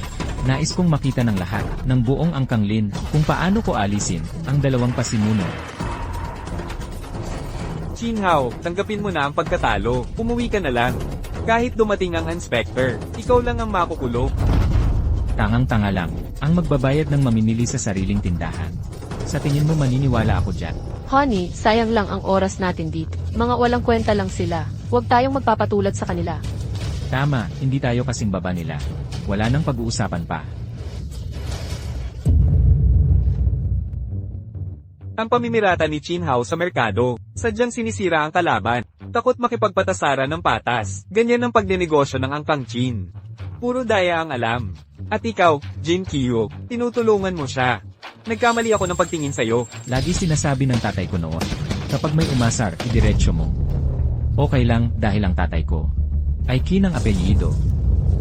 Nais kong makita ng lahat, ng buong Angkan Lin, kung paano ko alisin ang dalawang pasimuno. Jinhao, tanggapin mo na ang pagkatalo. Umuwi ka na lang. Kahit dumating ang inspector, ikaw lang ang makukulong. Tangang-tanga lang, ang magbabayad ng mamimili sa sariling tindahan. Sa tingin mo maniniwala ako dyan? Honey, sayang lang ang oras natin dito. Mga walang kwenta lang sila. Huwag tayong magpapatulad sa kanila. Tama, hindi tayo kasing baba nila. Wala nang pag-uusapan pa. Ang pamimirata ni Jinhao sa merkado, sadyang sinisira ang kalaban. Takot makipagpatasara ng patas. Ganyan ang pagnenegosyo ng Angkan Jin. Puro daya ang alam. At ikaw, Jin Kyo, tinutulungan mo siya. Nagkamali ako ng pagtingin sa'yo. Lagi sinasabi ng tatay ko noon, kapag may umasar, idiretso mo. Okay lang dahil ang tatay ko ay Kinang apelyido.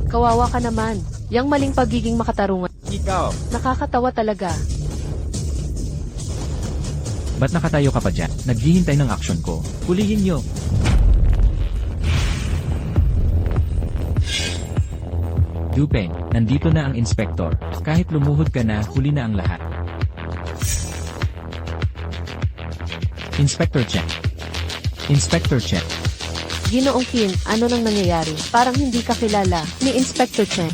Kawawa ka naman. Yang maling pagiging makatarungan. Ikaw, Nakakatawa talaga. Ba't nakatayo ka pa dyan? Naghihintay ng aksyon ko. Hulihin nyo. Dupeng, nandito na ang inspektor. Kahit lumuhod ka na, huli na ang lahat. Inspector Chen. Inspector Chen. Ginoong Kim, ano nang nangyayari? Parang hindi ka kilala ni Inspector Chen.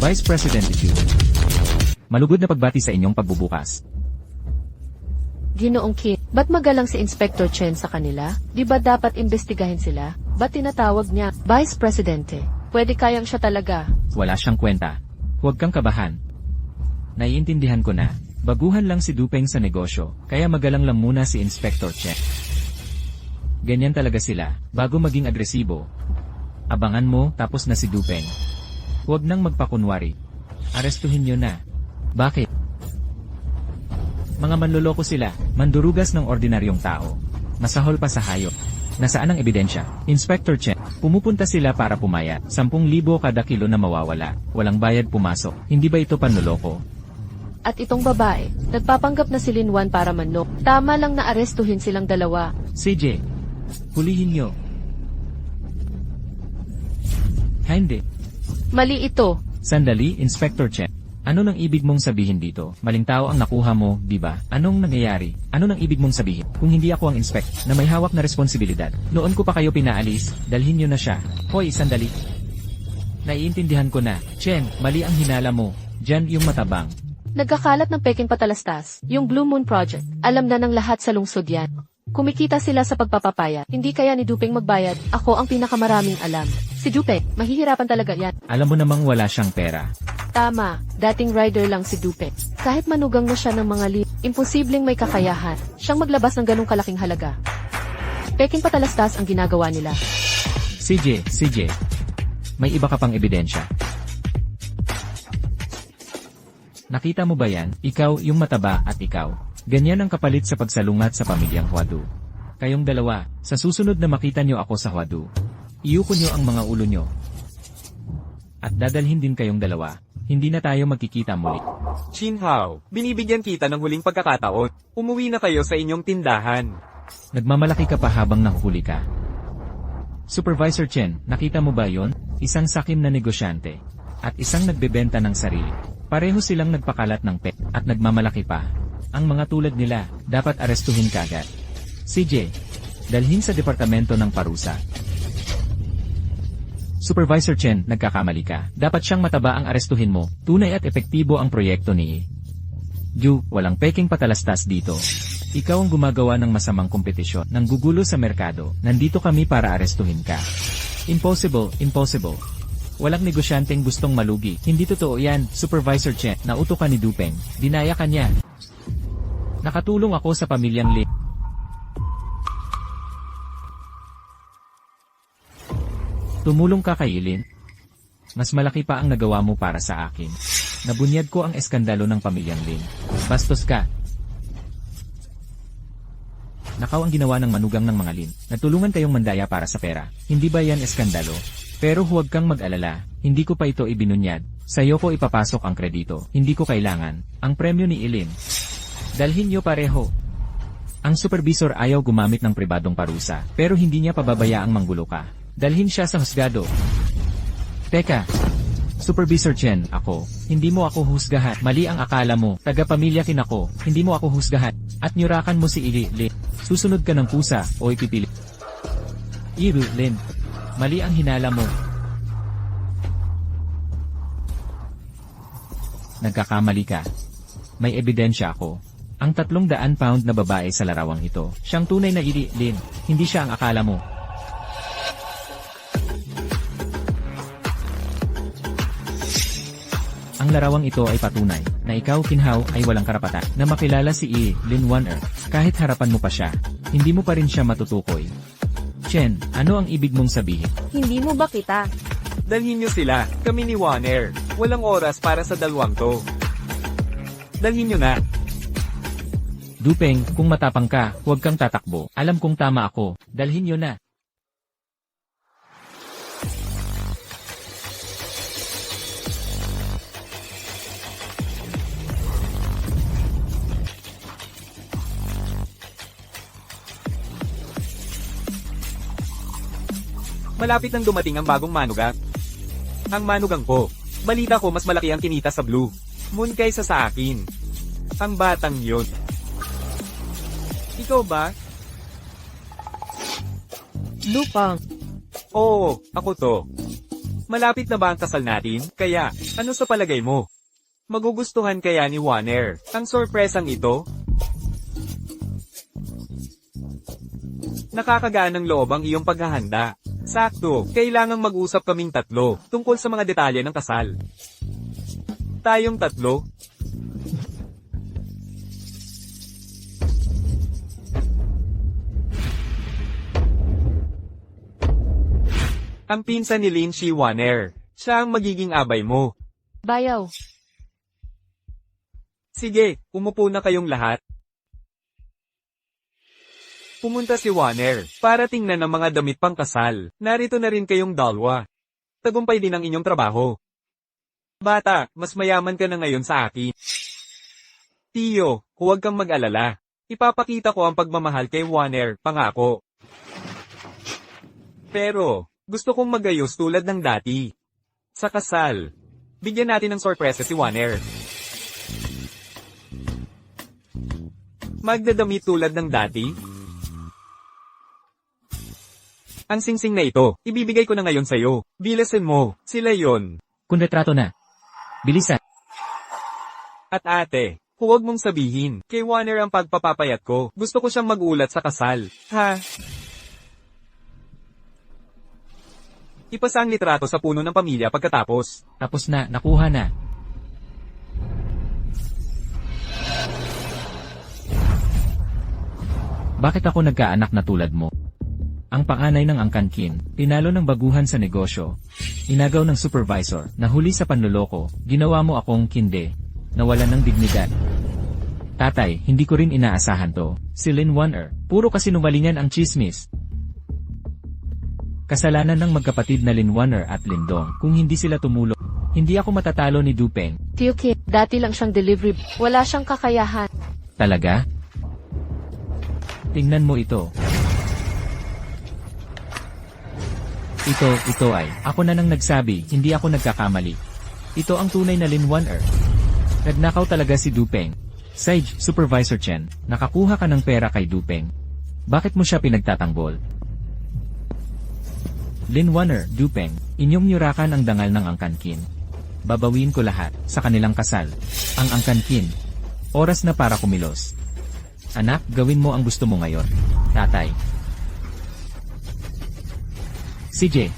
Vice President Yu. Malugod na pagbati sa inyong pagbubukas. Ginoong Kim, ba't magalang si Inspector Chen sa kanila? Di ba dapat imbestigahin sila? Ba't tinatawag niya Vice Presidente? Pwede kayang siya talaga. Wala siyang kwenta. Huwag kang kabahan. Naiintindihan ko na. Baguhan lang si Dupeng sa negosyo, kaya magalang lang muna si Inspector Chen. Ganyan talaga sila, bago maging agresibo. Abangan mo, tapos na si Dupeng. Huwag nang magpakunwari. Arestuhin nyo na. Bakit? Mga manloloko sila, mandurugas ng ordinaryong tao. Masahol pa sa hayop. Nasaan ang ebidensya? Inspector Chen, pumupunta sila para pumayat. 10,000 kada kilo na mawawala. Walang bayad pumasok. Hindi ba ito panloloko? At itong babae, nagpapanggap na si Lin Wan para manok. Tama lang na arestuhin silang dalawa. CJ, hulihin nyo. Hindi. Mali ito. Sandali, Inspector Chen. Ano nang ibig mong sabihin dito? Maling tao ang nakuha mo, di ba? Anong nangyayari? Ano nang ibig mong sabihin? Kung hindi ako ang inspect, na may hawak na responsibilidad, noon ko pa kayo pinaalis, dalhin nyo na siya. Hoy, sandali. Naiintindihan ko na. Chen, mali ang hinala mo. Diyan yung matabang. Nagkakalat ng peking patalastas, yung Blue Moon Project. Alam na ng lahat sa lungsod yan. Kumikita sila sa pagpapapayat. Hindi kaya ni Dupeng magbayad. Ako ang pinakamaraming alam. Si Dupeng, mahihirapan talaga yan. Alam mo namang wala siyang pera. Tama, dating rider lang si Dupeng. Kahit manugang na siya ng mga imposibleng may kakayahan. Siyang maglabas ng ganong kalaking halaga. Peking patalastas ang ginagawa nila. CJ, may iba ka pang ebidensya. Nakita mo ba yan? Ikaw, yung mataba, at ikaw. Ganyan ang kapalit sa pagsalungat sa pamilyang Huadu. Kayong dalawa, sa susunod na makita nyo ako sa Huadu, iyuko nyo ang mga ulo nyo. At dadalhin din kayong dalawa. Hindi na tayo magkikita muli. Shinhao, binibigyan kita ng huling pagkakataon. Umuwi na kayo sa inyong tindahan. Nagmamalaki ka pa habang nahuhuli ka. Supervisor Chen, nakita mo ba yon? Isang sakim na negosyante. At isang nagbebenta ng sarili. Pareho silang nagpakalat ng pet at nagmamalaki pa. Ang mga tulad nila, dapat arestuhin kagad. CJ, dalhin sa departamento ng parusa. Supervisor Chen, nagkakamali ka. Dapat siyang mataba ang arestuhin mo. Tunay at epektibo ang proyekto ni Ju, walang peking patalastas dito. Ikaw ang gumagawa ng masamang kompetisyon, ng gugulo sa merkado. Nandito kami para arestuhin ka. Impossible, impossible. Walang negosyanteng gustong malugi. Hindi totoo yan, Supervisor Chen. Nauto ka ni Dupeng. Dinaya ka niya. Nakatulong ako sa pamilyang Li. Tumulong ka kay Ilin. Mas malaki pa ang nagawa mo para sa akin. Nabunyad ko ang eskandalo ng pamilyang Lin. Bastos ka. Nakaw ang ginawa ng manugang ng mga Lin. Natulungan kayong mandaya para sa pera. Hindi ba yan eskandalo? Pero huwag kang mag-alala, hindi ko pa ito ibinunyad. Sa'yo ko ipapasok ang kredito, hindi ko kailangan. Ang premyo ni Ilin. Dalhin niyo pareho. Ang supervisor ayaw gumamit ng pribadong parusa, pero hindi niya pababayaang manggulo ka. Dalhin siya sa husgado. Teka, Supervisor Chen, ako. Hindi mo ako husgahan. Mali ang akala mo. Taga-pamilya kin ako. Hindi mo ako husgahan. At nyurakan mo si Ili. Susunod ka ng pusa o ipipili. Iru, Lin. Mali ang hinala mo. Nagkakamali ka. May ebidensya ako. Ang 300 pound na babae sa larawang ito. Siyang tunay na Ili, Lin. Hindi siya ang akala mo. Ang larawang ito ay patunay na ikaw, Kinhao, ay walang karapatan na makilala si Lin Waner. Kahit harapan mo pa siya, hindi mo pa rin siya matutukoy. Chen, ano ang ibig mong sabihin? Hindi mo ba kita? Dalhin niyo sila, kami ni Warner. Walang oras para sa dalawang to. Dalhin niyo na. Dupeng, kung matapang ka, huwag kang tatakbo. Alam kong tama ako, dalhin niyo na. Malapit nang dumating ang bagong manugang. Ang manugang ko. Balita ko mas malaki ang kinita sa Blue Moon kaysa sa akin. Ang batang yun. Ikaw ba? Lupang. Oo, ako to. Malapit na ba ang kasal natin? Kaya, ano sa palagay mo? Magugustuhan kaya ni Warner ang sorpresang ito? Nakakagaan ng loob ang iyong paghahanda. Sakto, kailangang mag-usap kaming tatlo tungkol sa mga detalye ng kasal. Tayong tatlo? Ang pinsan ni Lin Shi Warner. Siya ang magiging abay mo. Bayaw. Sige, umupo na kayong lahat. Pumunta si Warner para tingnan ang mga damit pang kasal. Narito na rin kayong dalawa. Tagumpay din ang inyong trabaho. Bata, mas mayaman ka na ngayon sa akin. Tiyo, huwag kang mag-alala. Ipapakita ko ang pagmamahal kay Warner, pangako. Pero, gusto kong magayos tulad ng dati. Sa kasal, bigyan natin ng sorpresa si Warner. Magdadamit tulad ng dati? Ang singsing na ito, ibibigay ko na ngayon sa'yo. Bilasin mo, sila yon. Kung retrato na. Bilisan. At ate, huwag mong sabihin, kay Warner ang pagpapapayat ko. Gusto ko siyang mag-ulat sa kasal. Ha? Ipasa ang litrato sa puno ng pamilya pagkatapos. Tapos na, nakuha na. Bakit ako nagkaanak na tulad mo? Ang panganay ng Angkan Kin, tinalo ng baguhan sa negosyo. Inagaw ng supervisor, nahuli sa panloloko, ginawa mo akong kinde. nawalan ng dignidad. Tatay, hindi ko rin inaasahan to. Si Lin Wanner, puro kasinungalingan ang chismis. Kasalanan ng magkapatid na Lin Wanner at Lindong kung hindi sila tumulong. Hindi ako matatalo ni Dupeng. Tio Kim, dati lang siyang delivery. Wala siyang kakayahan. Talaga? Tingnan mo ito. Ito ay, ako na nang nagsabi, hindi ako nagkakamali. Ito ang tunay na Lin Wanner. Nagnakaw talaga si Dupeng. Sage, Supervisor Chen, nakakuha ka ng pera kay Dupeng. Bakit mo siya pinagtatanggol? Lin Wanner, Dupeng, inyong nyurakan ang dangal ng Angkan Kin. Babawin ko lahat sa kanilang kasal. Ang Angkan Kin. Oras na para kumilos. Anak, gawin mo ang gusto mo ngayon. Tatay. CJ.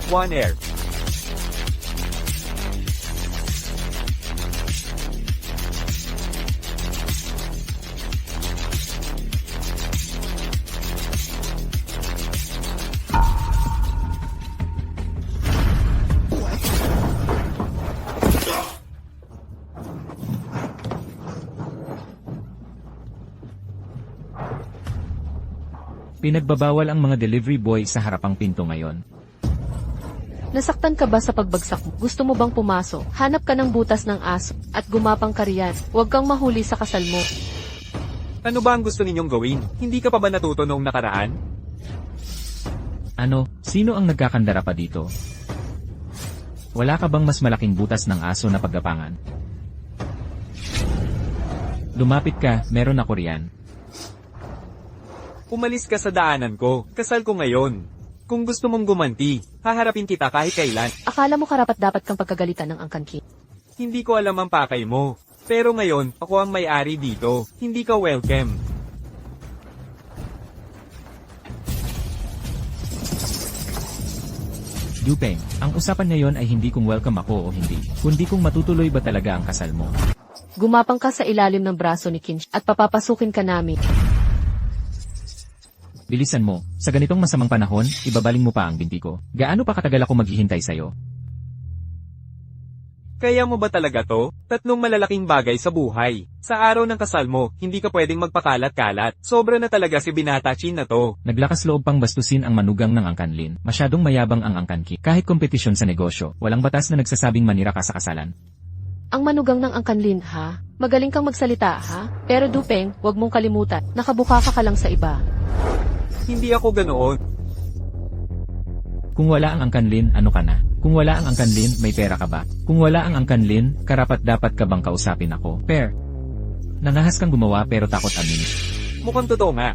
One Air. Pinagbabawal ang mga delivery boy sa harapang pinto ngayon. Nasaktan ka ba sa pagbagsak mo? Gusto mo bang pumasok? Hanap ka ng butas ng aso at gumapang ka riyan. Huwag kang mahuli sa kasal mo. Ano ba ang gusto ninyong gawin? Hindi ka pa ba natuto noong nakaraan? Ano, sino ang nagkakandara pa dito? Wala ka bang mas malaking butas ng aso na paggapangan? Lumapit ka, meron ako riyan. Umalis ka sa daanan ko. Kasal ko ngayon. Kung gusto mong gumanti, haharapin kita kahit kailan. Akala mo karapat-dapat kang pagkagalitan ng Angkan Kin. Hindi ko alam ang pakay mo. Pero ngayon, ako ang may-ari dito. Hindi ka welcome. Dupeng, ang usapan ngayon ay hindi kung welcome ako o hindi, kundi kung matutuloy ba talaga ang kasal mo. Gumapang ka sa ilalim ng braso ni Kin at papapasukin ka namin. Bilisan mo, sa ganitong masamang panahon, ibabaling mo pa ang binti ko. Gaano pa katagal ako maghihintay sa'yo? Kaya mo ba talaga to? 3 malalaking bagay sa buhay. Sa araw ng kasal mo, hindi ka pwedeng magpakalat-kalat. Sobra na talaga si Binata Chin na to. Naglakas loob pang bastusin ang manugang ng Angkan Lin. Masyadong mayabang ang Angkan Ki. Kahit kompetisyon sa negosyo, walang batas na nagsasabing manira ka sa kasalan. Ang manugang ng Angkan Lin, ha? Magaling kang magsalita, ha? Pero Dupeng, huwag mong kalimutan, nakabuka ka lang sa iba. Hindi ako ganoon. Kung wala ang Angkan Lin, ano ka na? Kung wala ang Angkan Lin, may pera ka ba? Kung wala ang Angkan Lin, karapat-dapat ka bang kausapin ako? Per. Nangahas kang gumawa pero takot amin. Mukhang totoo nga.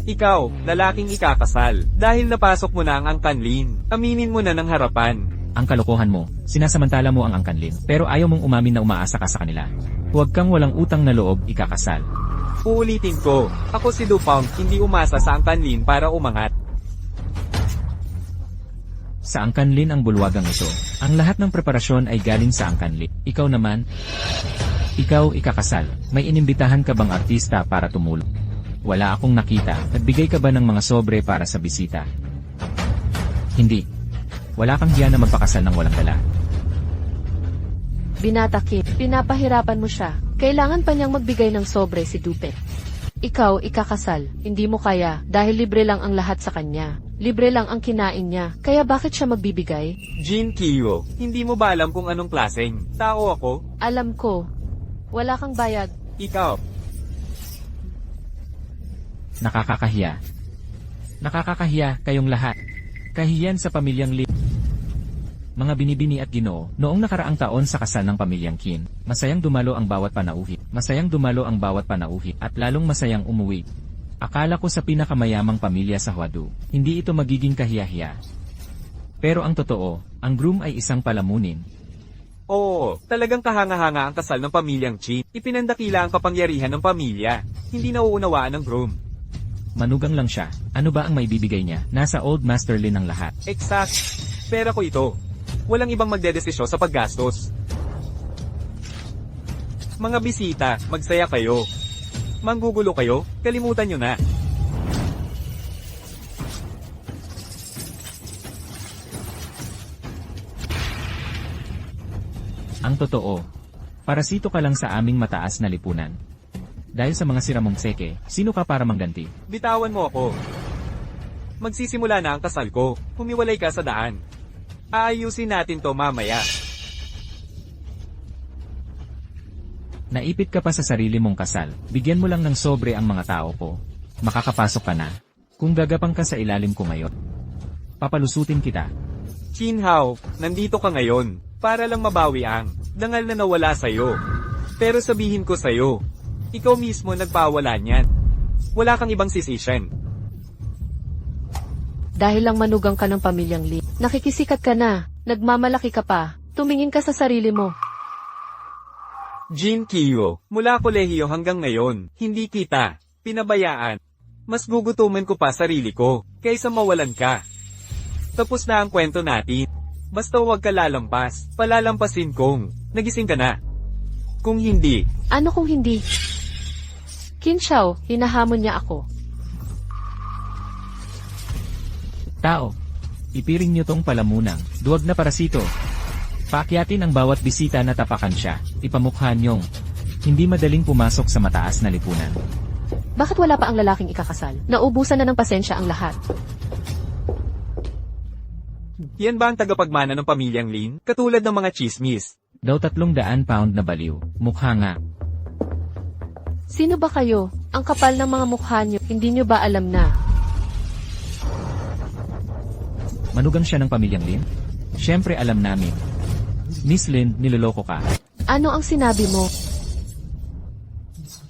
Ikaw, lalaking ikakasal. Dahil napasok mo na ang Angkan Lin. Aminin mo na ng harapan. Ang kalokohan mo, sinasamantala mo ang Angkan Lin, pero ayaw mong umamin na umaasa ka sa kanila. Huwag kang walang utang na loob ikakasal. Uulitin ko, ako si Dupang, hindi umasa sa Angkan Lin para umangat. Sa Angkan Lin ang bulwagang ito. Ang lahat ng preparasyon ay galing sa Angkan Lin. Ikaw naman, ikaw ikakasal. May inimbitahan ka bang artista para tumulong? Wala akong nakita. Nagbigay ka ba ng mga sobre para sa bisita? Hindi. Wala kang hiya na magpakasal ng walang dala. Binata Kin, pinapahirapan mo siya. Kailangan pa niyang magbigay ng sobre si Dupeng. Ikaw, ikakasal. Hindi mo kaya, dahil libre lang ang lahat sa kanya. Libre lang ang kinain niya. Kaya bakit siya magbibigay? Jin Kiyo, hindi mo ba alam kung anong klaseng tao ako? Alam ko. Wala kang bayad. Ikaw. Nakakakahiya. Nakakakahiya kayong lahat. Kahiyan sa pamilyang Lin. Mga binibini at Ginoo, noong nakaraang taon sa kasal ng pamilyang Kin, masayang dumalo ang bawat panauhi. Masayang dumalo ang bawat panauhi at lalong masayang umuwi. Akala ko sa pinakamayamang pamilya sa Huadu, hindi ito magiging kahiyahiya. Pero ang totoo, ang groom ay isang palamunin. Oo, talagang kahanga-hanga ang kasal ng pamilyang Chin. Ipinandakila ang kapangyarihan ng pamilya. Hindi nauunawaan ng groom. Manugang lang siya. Ano ba ang maibibigay niya? Nasa Old Master Lin ang lahat. Exact. Pera ko ito. Walang ibang magdedesisyon sa paggastos. Mga bisita, magsaya kayo. Manggugulo kayo, kalimutan nyo na. Ang totoo, parasito ka lang sa aming mataas na lipunan. Dahil sa mga siramong seke, sino ka para mangganti? Bitawan mo ako. Magsisimula na ang kasal ko. Humiwalay ka sa daan. Aayusin natin to mamaya. Naipit ka pa sa sarili mong kasal, bigyan mo lang ng sobre ang mga tao ko. Makakapasok ka na. Kung gagapang ka sa ilalim ko ngayon, papalusutin kita. Chin Hao, nandito ka ngayon. Para lang mabawi ang dangal na nawala sa'yo. Pero sabihin ko sa'yo, ikaw mismo nagpawala niyan. Wala kang ibang sisisyon. Dahil lang manugang ka ng pamilyang Lee. Nakikisikat ka na, nagmamalaki ka pa, tumingin ka sa sarili mo. Jin Kiyo, mula kolehiyo hanggang ngayon, hindi kita pinabayaan. Mas gugutuman ko pa sarili ko, kaysa mawalan ka. Tapos na ang kwento natin. Basta huwag ka lalampas, palalampasin kong nagising ka na. Kung hindi, Ano kung hindi? Qin Xiao, hinahamon niya ako. Tao, ipiring niyo tong palamunang, duwag na parasito. Paakyatin ang bawat bisita na tapakan siya, ipamukha niyong hindi madaling pumasok sa mataas na lipunan. Bakit wala pa ang lalaking ikakasal? Naubusan na ng pasensya ang lahat. yan ba ang tagapagmana ng pamilyang Lin? Katulad ng mga chismis. Daw 300 pound na baliw, mukha nga. Sino ba kayo? Ang kapal ng mga mukha niyo, hindi niyo ba alam na? Manugang siya ng pamilyang Lin? Siyempre alam namin. Miss Lin, niloloko ka. Ano ang sinabi mo?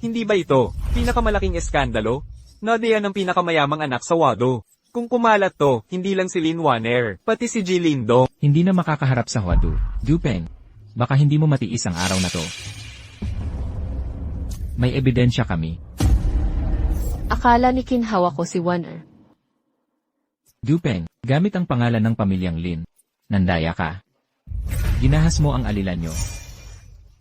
Hindi ba ito pinakamalaking eskandalo? Nadia ang pinakamayamang anak sa Wado. Kung kumalat to, hindi lang si Lin Waner, pati si Ji Lindong. Hindi na makakaharap sa Huadu. Dupeng, baka hindi mo matiis ang araw na to. May ebidensya kami. Akala ni Qin Hao ako si Waner. Dupeng, gamit ang pangalan ng pamilyang Lin. Nandaya ka. Ginahas mo ang alilan nyo.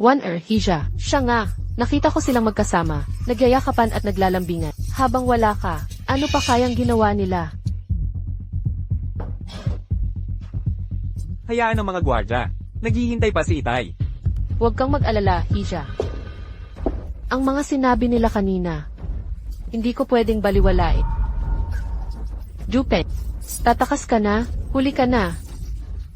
Waner, Hija, siya nga. Nakita ko silang magkasama, nagyayakapan at naglalambingan. Habang wala ka, ano pa kayang ginawa nila? Hayaan ang mga gwardya. Naghihintay pa si Itay. Huwag kang mag-alala, Hija. Ang mga sinabi nila kanina, hindi ko pwedeng baliwalain. Jupen, tatakas ka na, huli ka na.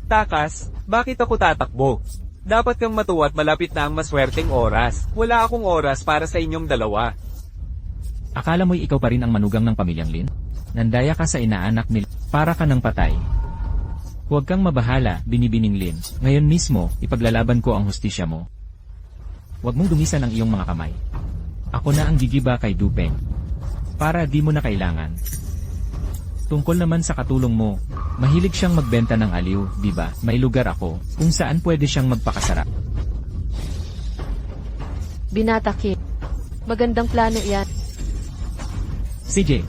Takas, bakit ako tatakbo? Dapat kang matuwa at malapit na ang maswerteng oras. Wala akong oras para sa inyong dalawa. Akala mo'y ikaw pa rin ang manugang ng pamilyang Lin? Nandaya ka sa inaanak nila. Para ka ng patay. Huwag kang mabahala, binibining Lin. Ngayon mismo, ipaglalaban ko ang hustisya mo. Huwag mong dumisan ang iyong mga kamay. Ako na ang gigiba kay Dupeng. Para di mo na kailangan. Tungkol naman sa katulong mo, mahilig siyang magbenta ng aliw, di ba? May lugar ako, kung saan pwede siyang magpakasarap. Binataki. Magandang plano yan. CJ,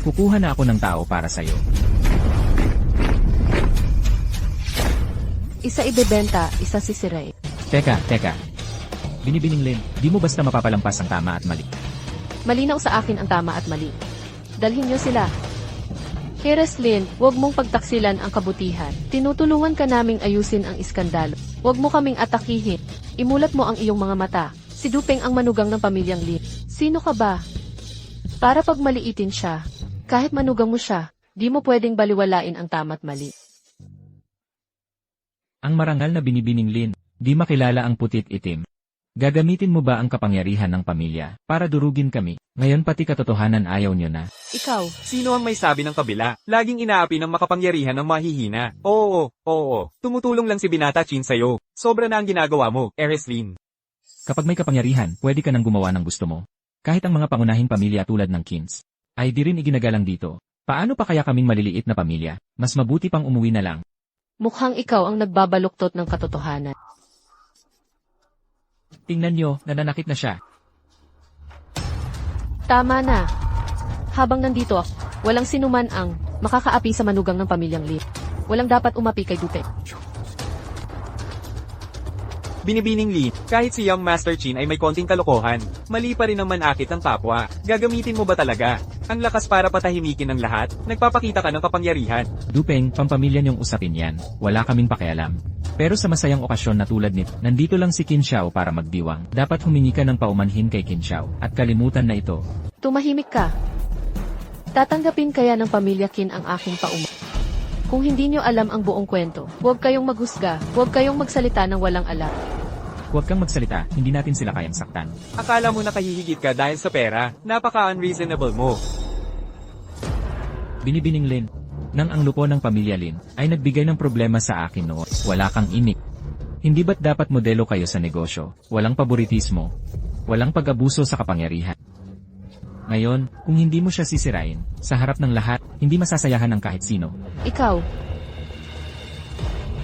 kukuha na ako ng tao para sa'yo. Isa ibebenta, isa sisirain. Teka. Binibining Lin, di mo basta mapapalampas ang tama at mali. Malinaw sa akin ang tama at mali. Dalhin niyo sila. Lin, huwag mong pagtaksilan ang kabutihan. Tinutulungan ka naming ayusin ang iskandalo. Huwag mo kaming atakihin. Imulat mo ang iyong mga mata. Si Dupeng ang manugang ng pamilyang Lin. Sino ka ba? Para pag maliitin siya, kahit manugang mo siya, di mo pwedeng baliwalain ang tama at mali. Ang marangal na binibining Lin, di makilala ang putit itim. Gagamitin mo ba ang kapangyarihan ng pamilya para durugin kami? Ngayon pati katotohanan ayaw nyo na. Ikaw, Sino ang may sabi ng kabila? Laging inaapi ng makapangyarihan ng mahihina. Oo. Tumutulong lang si Binata Chin sa'yo. Sobra na ang ginagawa mo, Ereslin. Kapag may kapangyarihan, pwede ka nang gumawa ng gusto mo. Kahit ang mga pangunahing pamilya tulad ng Kins, ay di rin iginagalang dito. Paano pa kaya kaming maliliit na pamilya? Mas mabuti pang umuwi na lang. mukhang ikaw ang nagbabaluktot ng katotohanan. Tingnan nyo, nananakit na siya. Tama na. Habang nandito ako, walang sinuman ang makakaapi sa manugang ng pamilyang Lee. Walang dapat umapi kay Dupe. Binibining Lee, kahit si Young Master Chin ay may konting kalokohan, mali pa rin ang manakit ng kapwa. Gagamitin mo ba talaga ang lakas para patahimikin ang lahat? Nagpapakita ka ng kapangyarihan. Dupeng, pampamilya niyong usapin yan. Wala kaming pakialam. Pero sa masayang okasyon na tulad nito, nandito lang si Qin Xiao para magdiwang. Dapat humingi ka ng paumanhin kay Qin Xiao. At kalimutan na ito. Tumahimik ka. Tatanggapin kaya ng pamilya Qin ang aking pauma. Kung hindi nyo alam ang buong kwento, huwag kayong maghusga, huwag kayong magsalita ng walang alam. Huwag kang magsalita, hindi natin sila kayang saktan. Akala mo nakahihigit ka dahil sa pera, napaka-unreasonable mo. Binibining Lin, nang ang lupo ng pamilya Lin, ay nagbigay ng problema sa akin noon. Wala kang imik. Hindi ba't dapat modelo kayo sa negosyo? Walang paboritismo. Walang pag-abuso sa kapangyarihan. Ngayon, kung hindi mo siya sisirain, sa harap ng lahat, hindi masasayahan ng kahit sino. Ikaw.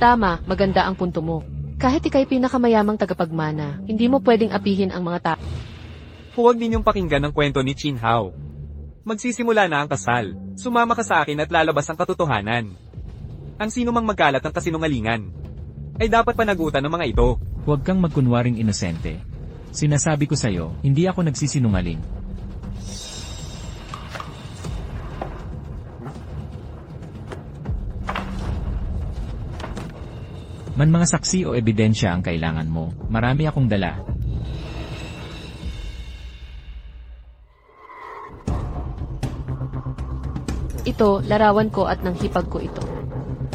Tama, maganda ang punto mo. Kahit ikay pinakamayamang tagapagmana, hindi mo pwedeng apihin ang mga tao. Huwag ninyong pakinggan ang kwento ni Qin Hao. Magsisimula na ang kasal. Sumama ka sa akin at lalabas ang katotohanan. Ang sino mang magkalat ng kasinungalingan ay dapat panagutan ng mga ito. Huwag kang magkunwaring inosente. Sinasabi ko sa'yo, hindi ako nagsisinungaling. Man mga saksi o ebidensya ang kailangan mo, marami akong dala. Ito, larawan ko at nang hipag ko ito.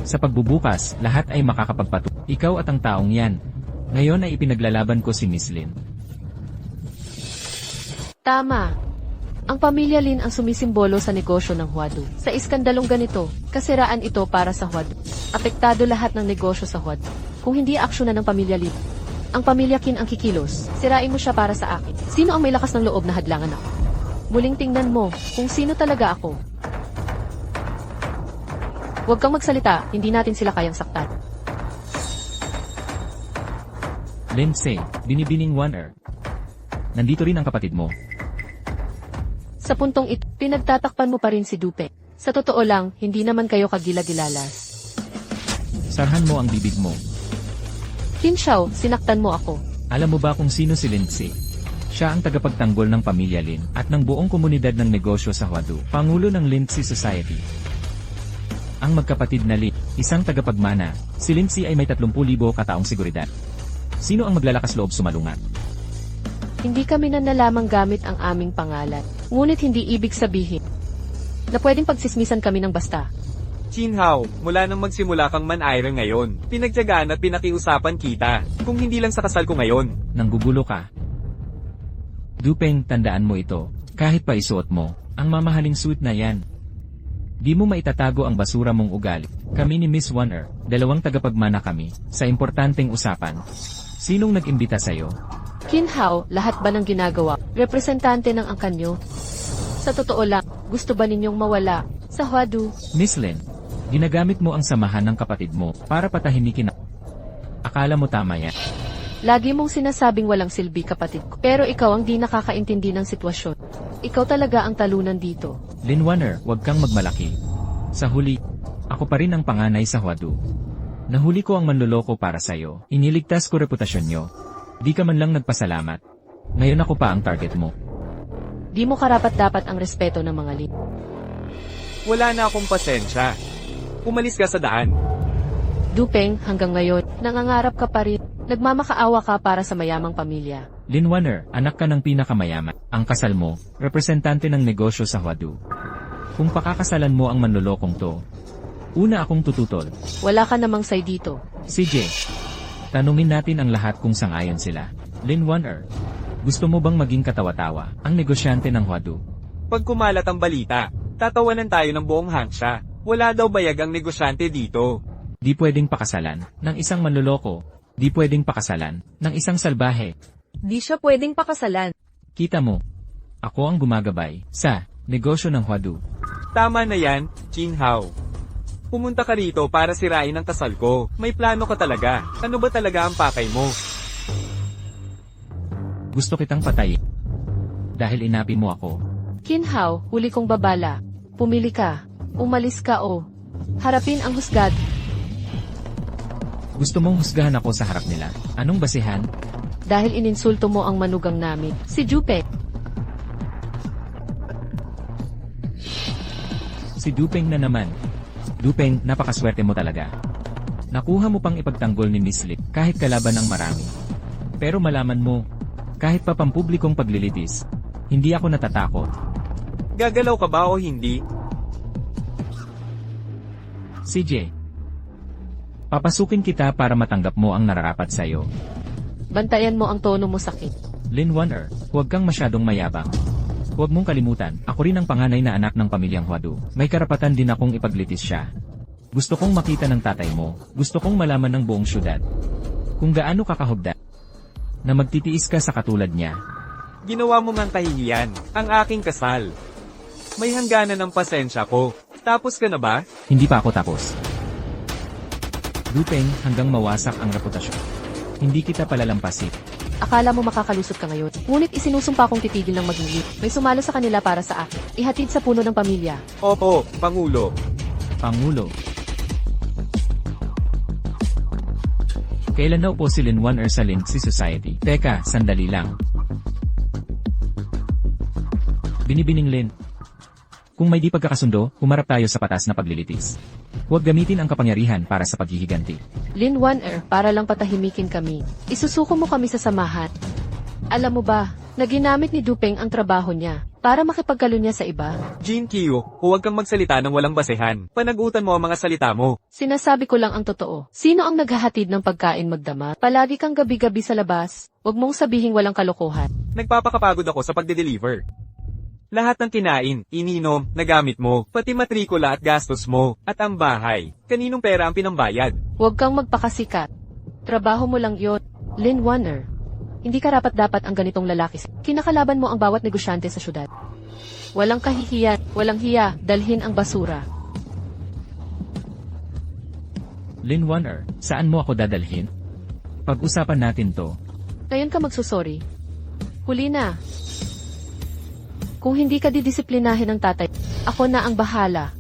Sa pagbubukas, lahat ay makakapagpatuloy. Ikaw at ang taong yan. Ngayon ay ipinaglalaban ko si Miss Lin. Tama. Ang pamilya Lin ang sumisimbolo sa negosyo ng Huadu. Sa iskandalong ganito, kasiraan ito para sa Huadu. Apektado lahat ng negosyo sa Huadu. Kung hindi aksyonan ng pamilya Lin, ang pamilya Qin ang kikilos. Sirain mo siya para sa akin. Sino ang may lakas ng loob na hadlangan ako? Muling tingnan mo kung sino talaga ako. Huwag kang magsalita, hindi natin sila kayang saktan. Lindsay, binibining One-er. Nandito rin ang kapatid mo. Sa puntong ito, pinagtatakpan mo pa rin si Dupe. Sa totoo lang, hindi naman kayo kagila-gilalas. Sarhan mo ang bibig mo. Qin Xiao, sinaktan mo ako. Alam mo ba kung sino si Lindsay? Siya ang tagapagtanggol ng pamilya Lin at ng buong komunidad ng negosyo sa Huadu. Pangulo ng Lindsay Society. Ang magkapatid na Lin, isang tagapagmana, si Lindsay ay may 30,000 kataong seguridad. Sino ang maglalakas loob sumalungat? Hindi kami nanalamang gamit ang aming pangalan. Ngunit hindi ibig sabihin na pwedeng pagsismisan kami ng basta. Qin Hao, mula nang magsimula kang man-aira ngayon, pinagtiyagaan at pinakiusapan kita. Kung hindi lang sa kasal ko ngayon. Nanggugulo ka. Dupeng, tandaan mo ito. Kahit pa isuot mo, ang mamahaling suit na yan. Di mo maitatago ang basura mong ugali. Kami ni Miss One-er, dalawang tagapagmana kami, sa importanteng usapan. Sinong nag-imbita sa'yo? Qin Hao, lahat ba ng ginagawa? Representante ng angkan nyo? Sa totoo lang, gusto ba ninyong mawala sa Huadu? Miss Lin, ginagamit mo ang samahan ng kapatid mo para patahimikin ako. Akala mo tama yan. Lagi mong sinasabing walang silbi kapatid ko. Pero ikaw ang di nakakaintindi ng sitwasyon. Ikaw talaga ang talunan dito. Lin One-er, huwag kang magmalaki. Sa huli, ako pa rin ang panganay sa Huadu. Nahuli ko ang manloloko para sa'yo. Iniligtas ko reputasyon nyo. Di ka man lang nagpasalamat. Ngayon ako pa ang target mo. Di mo karapat-dapat ang respeto ng mga Lin. Wala na akong pasensya. Umalis ka sa daan. Dupeng, hanggang ngayon, nangangarap ka pa rin. Nagmamakaawa ka para sa mayamang pamilya. Lin One-er, anak ka ng pinakamayaman. Ang kasal mo, representante ng negosyo sa Huadu. Kung pakakasalan mo ang manlolokong to, una akong tututol. Wala ka namang say dito. CJ, tanungin natin ang lahat kung sang-ayon sila. Lin One-er, gusto mo bang maging katawa-tawa, ang negosyante ng Huadu? Pag kumalat ang balita, tatawanan tayo ng buong hansya. Wala daw bayag ang negosyante dito. Di pwedeng pakasalan ng isang manloloko. Di pwedeng pakasalan ng isang salbahe. Di siya pwedeng pakasalan. Kita mo, ako ang gumagabay sa negosyo ng Huadu. Tama na yan, Qin Hao. Pumunta ka rito para sirain ang kasal ko. May plano ka talaga. Ano ba talaga ang pakay mo? Gusto kitang patayin. Dahil inapi mo ako. Kinhaw, huli kong babala. Pumili ka. Umalis ka o harapin ang husgad. Gusto mong husgahan ako sa harap nila? Anong basihan? Dahil ininsulto mo ang manugang namin, si Jupe. Si Dupeng na naman. Dupeng, napakaswerte mo talaga. Nakuha mo pang ipagtanggol ni Miss Lip kahit kalaban ng marami. Pero malaman mo, kahit pa pampublikong paglilitis, hindi ako natatakot. Gagalaw ka ba o hindi? CJ, papasukin kita para matanggap mo ang nararapat sa'yo. Bantayan mo ang tono mo, sakit. Lin Waner, huwag kang masyadong mayabang. Huwag mong kalimutan, ako rin ang panganay na anak ng pamilyang Huadu. May karapatan din akong ipaglitis siya. Gusto kong makita ng tatay mo, gusto kong malaman ng buong syudad kung gaano kakahugda na magtitiis ka sa katulad niya. Ginawa mo ngang kahihiyan, ang aking kasal. May hangganan ng pasensya ko. Tapos ka na ba? Hindi pa ako tapos. Dupeng, hanggang mawasak ang reputasyon. Hindi kita palalampasin. Akala mo makakalusot ka ngayon. Ngunit isinusumpa kong titigil ng magingit. May sumalo sa kanila para sa akin. Ihatid sa puno ng pamilya. Opo, Pangulo. Pangulo. Kailan daw po si Lin Waner sa Lindsay Society? Teka, sandali lang. Binibining Lin. Kung may di pagkakasundo, humarap tayo sa patas na paglilitis. Huwag gamitin ang kapangyarihan para sa paghihiganti. Lin Waner, para lang patahimikin kami. Isusuko mo kami sa samahan. Alam mo ba, na ginamit ni Dupeng ang trabaho niya para makipagkalo niya sa iba? Jean Q, huwag kang magsalita ng walang basehan. Panagutan mo ang mga salita mo. Sinasabi ko lang ang totoo. Sino ang naghahatid ng pagkain magdamag? Palagi kang gabi-gabi sa labas. Huwag mong sabihing walang kalokohan. Nagpapakapagod ako sa pagde-deliver. Lahat ng kinain, ininom, nagamit mo, pati matrikula at gastos mo, at ang bahay. Kaninong pera ang pinambayad? Huwag kang magpakasikat. Trabaho mo lang yon, Lin Waner. Hindi karapat-dapat ang ganitong lalaki. Kinakalaban mo ang bawat negosyante sa syudad. Walang kahihiyan, walang hiya, dalhin ang basura. Lin Waner, saan mo ako dadalhin? Pag-usapan natin to. Ngayon ka magsusorry. Huli na. Kung hindi ka didisiplinahin ng tatay, ako na ang bahala.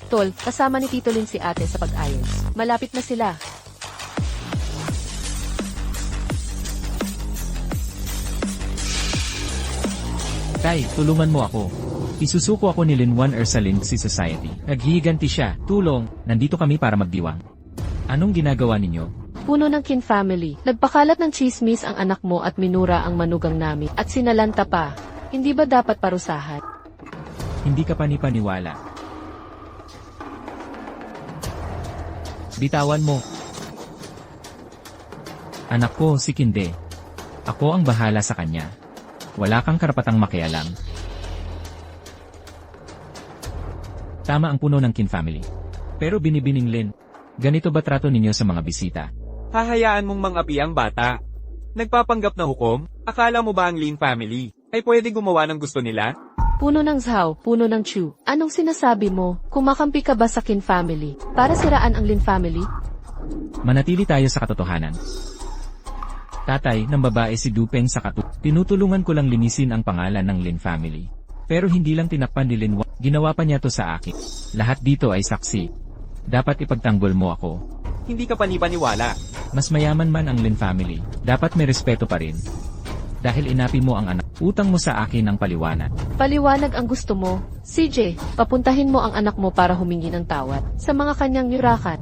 Tol, kasama ni Tito Lin si ate sa pag-ayos. Malapit na sila. Tay, tulungan mo ako. Isusuko ako ni Lin Waner sa Lindsay Society. Naghihiganti siya. Tulong, nandito kami para magdiwang. Anong ginagawa ninyo? Puno ng Kin family. Nagpakalat ng chismis ang anak mo at minura ang manugang namin. At sinalanta pa. Hindi ba dapat parusahan? Hindi ka panipaniwala. Bitawan mo. Anak ko, si Kinde. Ako ang bahala sa kanya. Wala kang karapatang makialam. Tama ang puno ng Kin family. Pero binibining Lin, ganito ba trato ninyo sa mga bisita? Hahayaan mong mangapi ang bata. Nagpapanggap na hukom? Akala mo ba ang Lin family ay pwede gumawa ng gusto nila? Puno ng Zhao, puno ng Chu. Anong sinasabi mo? Kumakampi ka ba sa Kin family? Para siraan ang Lin family? Manatili tayo sa katotohanan. Tatay ng babae si Dupeng sa tinutulungan ko lang linisin ang pangalan ng Lin family. Pero hindi lang tinakpan ni Lin, ginawa pa niya to sa akin. Lahat dito ay saksi. Dapat ipagtanggol mo ako. Hindi ka panipaniwala. Mas mayaman man ang Lin family, dapat may respeto pa rin. Dahil inapi mo ang anak, utang mo sa akin ang paliwanag. Paliwanag ang gusto mo. CJ, papuntahin mo ang anak mo para humingi ng tawad sa mga kanyang yurakan.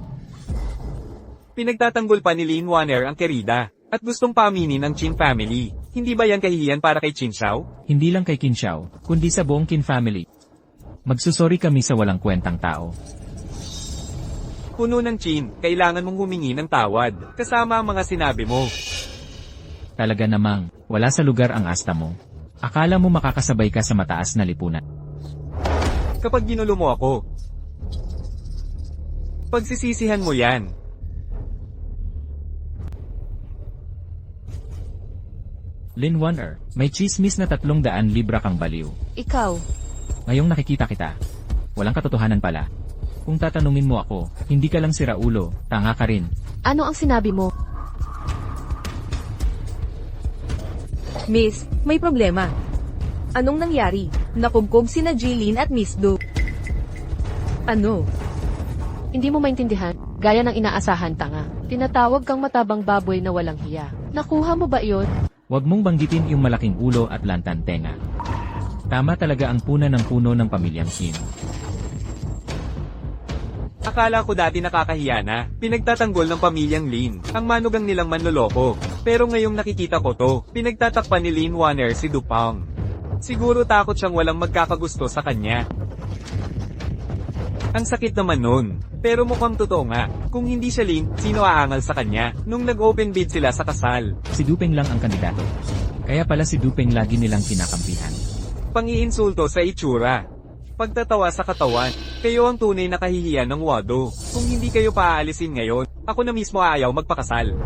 Pinagtatanggol pa ni Lin Waner ang Kerida at gustong paaminin ang Chin family. Hindi ba yan kahihiyan para kay Chin Xiao? Hindi lang kay Qin Xiao, kundi sa buong Kin family. Magsusori kami sa walang kwentang tao. Puno ng Chin, kailangan mong humingi ng tawad, kasama ang mga sinabi mo. Talaga namang, wala sa lugar ang asta mo. Akala mo makakasabay ka sa mataas na lipunan. Kapag ginulo mo ako, pagsisisihan mo yan. Lin Waner, may chismis na 300 libra kang baliw. Ikaw, Ngayong nakikita kita, walang katotohanan pala. Kung tatanungin mo ako, hindi ka lang siraulo, tanga ka rin. Ano ang sinabi mo? Miss, may problema. Anong nangyari? Nakubkob sina Jeline at Miss Do. Ano? Hindi mo maintindihan? Gaya ng inaasahan, tanga. Tinatawag kang matabang baboy na walang hiya. Nakuha mo ba iyon? Huwag mong banggitin yung malaking ulo at lantan tenga. Tama talaga ang puna ng puno ng pamilyang Kim. Akala ko dati nakakahiya na, pinagtatanggol ng pamilyang Lin, ang manugang nilang manloloko. Pero ngayong nakikita ko to, pinagtatakpan ni Lin Wanner si Dupang. Siguro takot siyang walang magkakagusto sa kanya. Ang sakit naman nun. Pero mukhang totoo nga, kung hindi siya Lin, sino aangal sa kanya, nung nag-open bid sila sa kasal. Si Dupeng lang ang kandidato. Kaya pala si Dupeng lagi nilang kinakampihan. Pangiinsulto sa itsura. Pagtatawa sa katawan, kayo ang tunay na kahihiyan ng Wado. Kung hindi kayo paaalisin ngayon, ako na mismo ayaw magpakasal.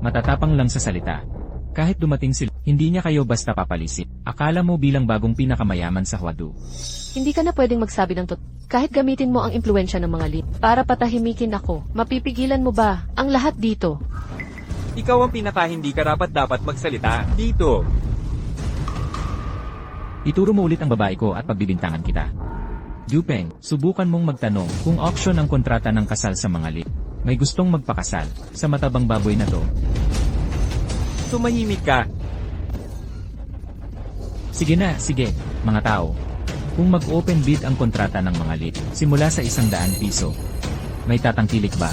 Matatapang lang sa salita. Kahit dumating sila, hindi niya kayo basta papalisin. Akala mo bilang bagong pinakamayaman sa Hwadu. Hindi ka na pwedeng magsabi ng kahit gamitin mo ang impluensya ng mga Lin para patahimikin ako. Mapipigilan mo ba ang lahat dito? Ikaw ang pinaka hindi karapat-dapat magsalita dito. Ituro mo ulit ang babae ko at pagbibintangan kita. Dupeng, subukan mong magtanong kung auction ang kontrata ng kasal sa mga Lin. May gustong magpakasal sa matabang baboy na to. Tumahimik ka. Sige na, sige, mga tao. Kung mag-open bid ang kontrata ng mga Lin, simula sa 100 piso. May tatangkilik ba?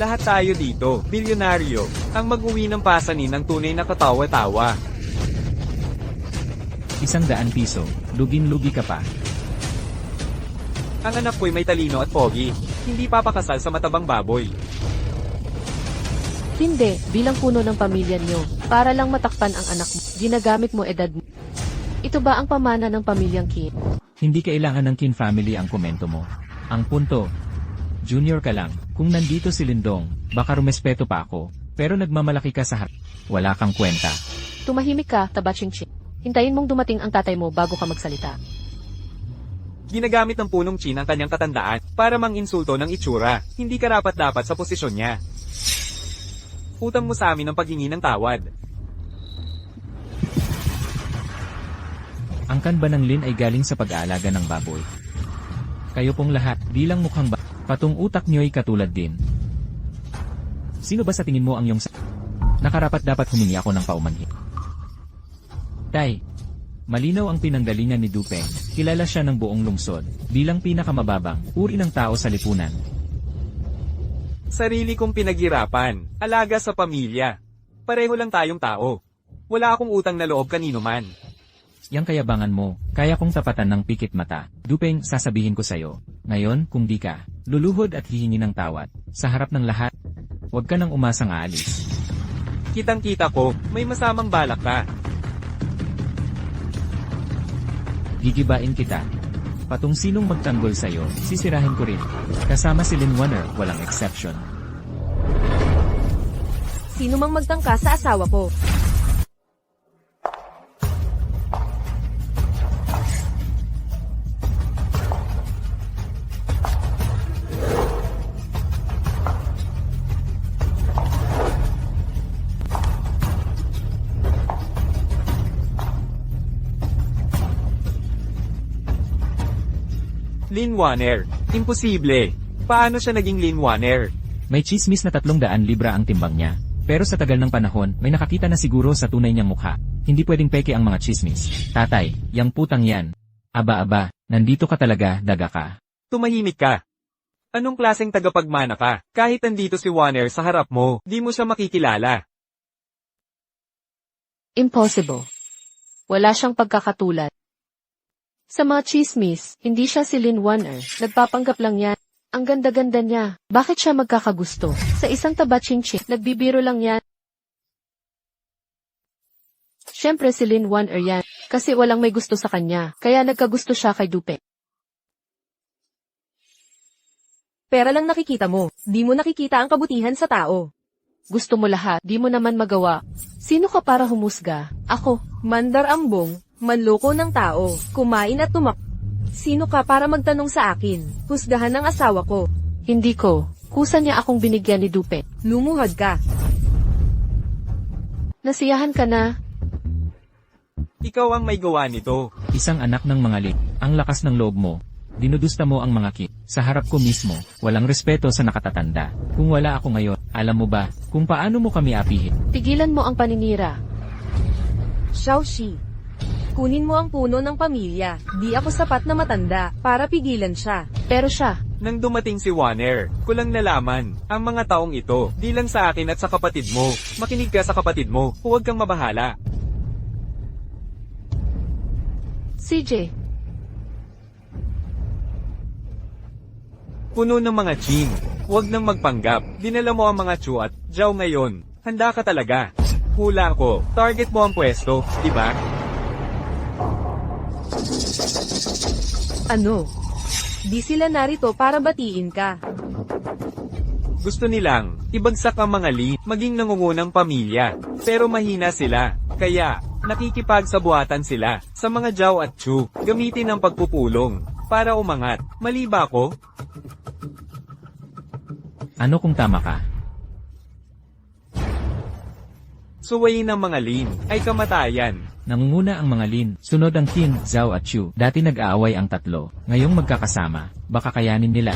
Lahat tayo dito, bilyonaryo, ang mag-uwi ng pasanin ng tunay na katawa-tawa. 100 piso, lugin-lugi ka pa. Ang anak ko'y may talino at pogi, hindi papakasal sa matabang baboy. Hindi, bilang puno ng pamilya niyo, para lang matakpan ang anak mo, ginagamit mo edad mo. Ito ba ang pamana ng pamilyang Kim? Hindi kailangan ng Kin family ang komento mo. Ang punto, junior ka lang, kung nandito si Lindong, baka rumespeto pa ako, pero nagmamalaki ka sa harap. Wala kang kwenta. Tumahimik ka, Tabachingching. Hintayin mong dumating ang tatay mo bago ka magsalita. Ginagamit ng punong Chin ang kanyang katandaan para mang-insulto ng itsura, hindi karapat-dapat sa posisyon niya. Utang mo sa amin ang paghingi ng tawad. Ang kan ba ng Lin ay galing sa pag-aalaga ng baboy? Kayo pong lahat, bilang mukhang patong utak niyo'y katulad din. Sino ba sa tingin mo ang iyong nakarapat dapat humingi ako ng paumanhin? Tay, malinaw ang pinanggalingan ni Dupeng, kilala siya ng buong lungsod, bilang pinakamababang, uri ng tao sa lipunan. Sarili kong pinaghirapan, alaga sa pamilya. Pareho lang tayong tao. Wala akong utang na loob kanino man. Yang kayabangan mo, kaya kong tapatan ng pikit mata. Dupeng, sasabihin ko sa'yo. Ngayon, kung di ka, luluhod at hihingi ng tawad. Sa harap ng lahat, huwag ka nang umasang aalis. Kitang-kita ko, may masamang balak ka. Gigibain kita. Patong sinong magtanggol sa'yo, sisirahin ko rin. Kasama si Lin Wanner, walang exception. Sino mang magtangka sa asawa ko? Lin Wanner. Imposible. Paano siya naging Lin Wanner? May chismis na 300 libra ang timbang niya. Pero sa tagal ng panahon, may nakakita na siguro sa tunay niyang mukha. Hindi pwedeng peke ang mga chismis. Tatay, yang putang yan. Aba-aba, nandito ka talaga, daga ka. Tumahimik ka. Anong klaseng tagapagmana ka? Kahit nandito si Wanner sa harap mo, di mo siya makikilala. Impossible. Wala siyang pagkakatulad. Sa mga chismis, hindi siya si Lin Wanner. Nagpapanggap lang yan. Ang ganda-ganda niya. Bakit siya magkakagusto? Sa isang tabachingching, nagbibiro lang yan. Siyempre si Lin Wanner yan. Kasi walang may gusto sa kanya. Kaya nagkagusto siya kay Dupeng. Pera lang nakikita mo. Di mo nakikita ang kabutihan sa tao. Gusto mo lahat, di mo naman magawa. Sino ka para humusga? Ako. Mandar ambong, manloko ng tao, kumain at tumak. Sino ka para magtanong sa akin? Husgahan ng asawa ko. Hindi ko. Kusa niya akong binigyan ni Dupe. Lumuhod ka. Nasiyahan ka na. Ikaw ang may gawa nito. Isang anak ng mga lit. Ang lakas ng loob mo. Dinudusta mo ang mga kid. Sa harap ko mismo, walang respeto sa nakatatanda. Kung wala ako ngayon, alam mo ba, kung paano mo kami apihin? Tigilan mo ang paninira. Xiaoxi. Kunin mo ang puno ng pamilya. Di ako sapat na matanda para pigilan siya. Pero siya, Nang dumating si Warner, kulang nalaman, ang mga taong ito, di lang sa akin at sa kapatid mo. Makinig ka sa kapatid mo, huwag kang mabahala. CJ, Puno ng mga Chin. Huwag nang magpanggap. Dinala mo ang mga Chu at Zhao ngayon. Handa ka talaga. Hula ko. Target mo ang pwesto, di ba? Ano? Di sila narito para batiin ka. Gusto nilang ibagsak ang mga Li, maging nangungunang pamilya. Pero mahina sila. Kaya, nakikipagsabuatan sila sa mga Zhao at Chu. Gamitin ang pagpupulong para umangat. Mali ba ako? Ano kung tama ka? Suwayin ng mga Lin ay kamatayan. Nangunguna ang mga Lin, sunod ang Qin, Zhao at Chu. Dati nag-aaway ang tatlo. Ngayong magkakasama, baka kayanin nila.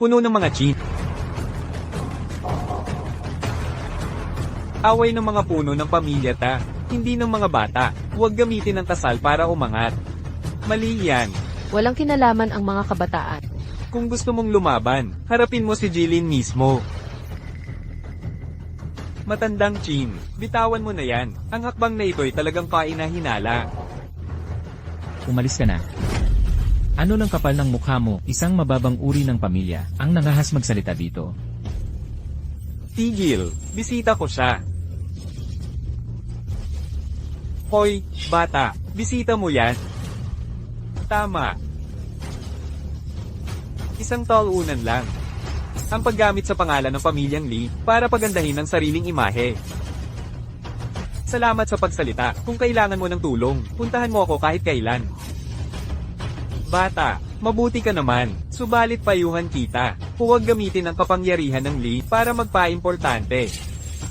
Puno ng mga Chin. Away ng mga puno ng pamilya ta, hindi ng mga bata. Huwag gamitin ang tasal para umangat. Mali yan. walang kinalaman ang mga kabataan. Kung gusto mong lumaban, harapin mo si Jilin mismo. Matandang Chin, bitawan mo na yan. Ang hakbang na ito'y talagang kainahinala. Umalis ka na. Ano ng kapal ng mukha mo, isang mababang uri ng pamilya, ang nangahas magsalita dito. Tigil, bisita ko siya. Hoy, bata, bisita mo yan. Tama. Isang talunan lang. Ang paggamit sa pangalan ng pamilyang Lee para pagandahin ang sariling imahe. Salamat sa pagsalita. Kung kailangan mo ng tulong, puntahan mo ako kahit kailan. Bata, mabuti ka naman. Subalit payuhan kita. Huwag gamitin ang kapangyarihan ng Lee para magpa-importante.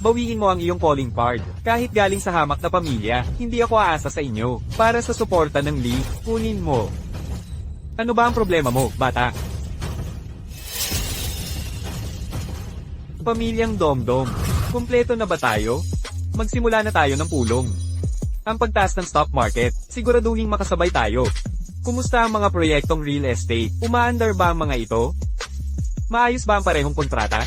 Bawiin mo ang iyong calling card. Kahit galing sa hamak na pamilya, hindi ako aasa sa inyo. Para sa suporta ng Lee, kunin mo. Ano ba ang problema mo, bata? Pamilyang Domdom. Kumpleto na ba tayo? Magsimula na tayo ng pulong. Ang pagtaas ng stock market, siguraduhin makasabay tayo. Kumusta ang mga proyektong real estate? Umaandar ba ang mga ito? Maayos ba ang parehong kontrata?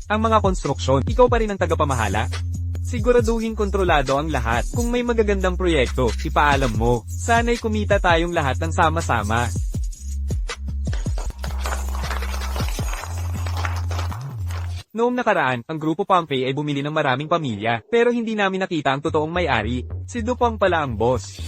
Ang mga konstruksyon, ikaw pa rin ang tagapamahala? Siguraduhin kontrolado ang lahat. Kung may magagandang proyekto, ipaalam mo. Sana'y kumita tayong lahat ng sama-sama. Noong nakaraan, ang Grupo Pompey ay bumili ng maraming pamilya, pero hindi namin nakita ang totoong may-ari. Si Dupang pala ang boss.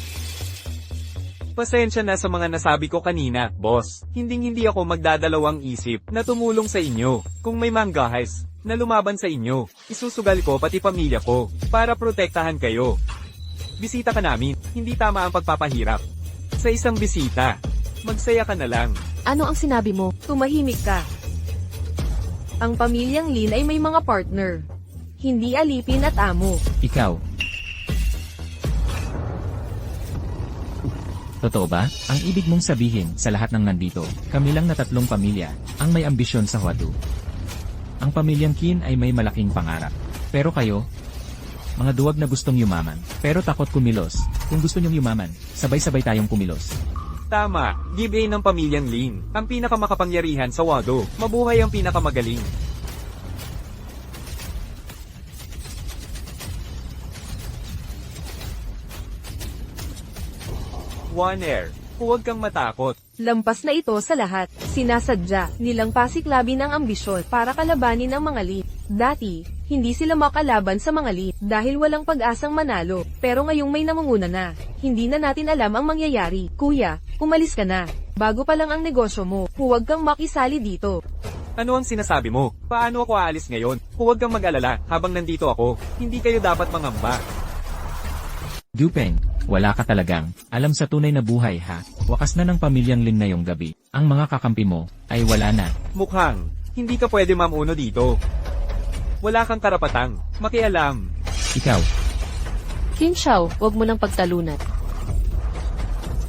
Pasensya na sa mga nasabi ko kanina, boss. Hindi ako magdadalawang isip na tumulong sa inyo. Kung may manggahas na lumaban sa inyo, isusugal ko pati pamilya ko para protektahan kayo. Bisita ka namin, hindi tama ang pagpapahirap. Sa isang bisita, magsaya ka na lang. Ano ang sinabi mo? Tumahimik ka. Ang pamilyang Lin ay may mga partner. Hindi alipin at amo. Ikaw. Totoo ba? Ang ibig mong sabihin sa lahat ng nandito, kami lang na tatlong pamilya, ang may ambisyon sa Huadu. Ang pamilyang Qin ay may malaking pangarap. Pero kayo, mga duwag na gustong yumaman, pero takot kumilos. Kung gusto niyong yumaman, sabay-sabay tayong kumilos. Tama, give ng pamilyang Lin, ang pinakamakapangyarihan sa Wado. Mabuhay ang pinakamagaling. Warner, huwag kang matakot. Lampas na ito sa lahat. Sinasadya nilang pasiklabin ang ambisyon para kalabanin ang mga Lin. Dati, hindi sila makalaban sa mga Lin dahil walang pag-asang manalo. Pero ngayong may namunguna na, hindi na natin alam ang mangyayari. Kuya, umalis ka na. Bago pa lang ang negosyo mo, huwag kang makisali dito. Ano ang sinasabi mo? Paano ako aalis ngayon? Huwag kang mag-alala habang nandito ako. Hindi kayo dapat mangamba. Dupeng, Wala ka talagang alam sa tunay na buhay ha. Wakas na ng pamilyang Lin ngayong gabi. Ang mga kakampi mo ay wala na. Mukhang, hindi ka pwede mamuno dito. Wala kang karapatang makialam. Ikaw, Qin Xiao, wag mo nang pagtalunan.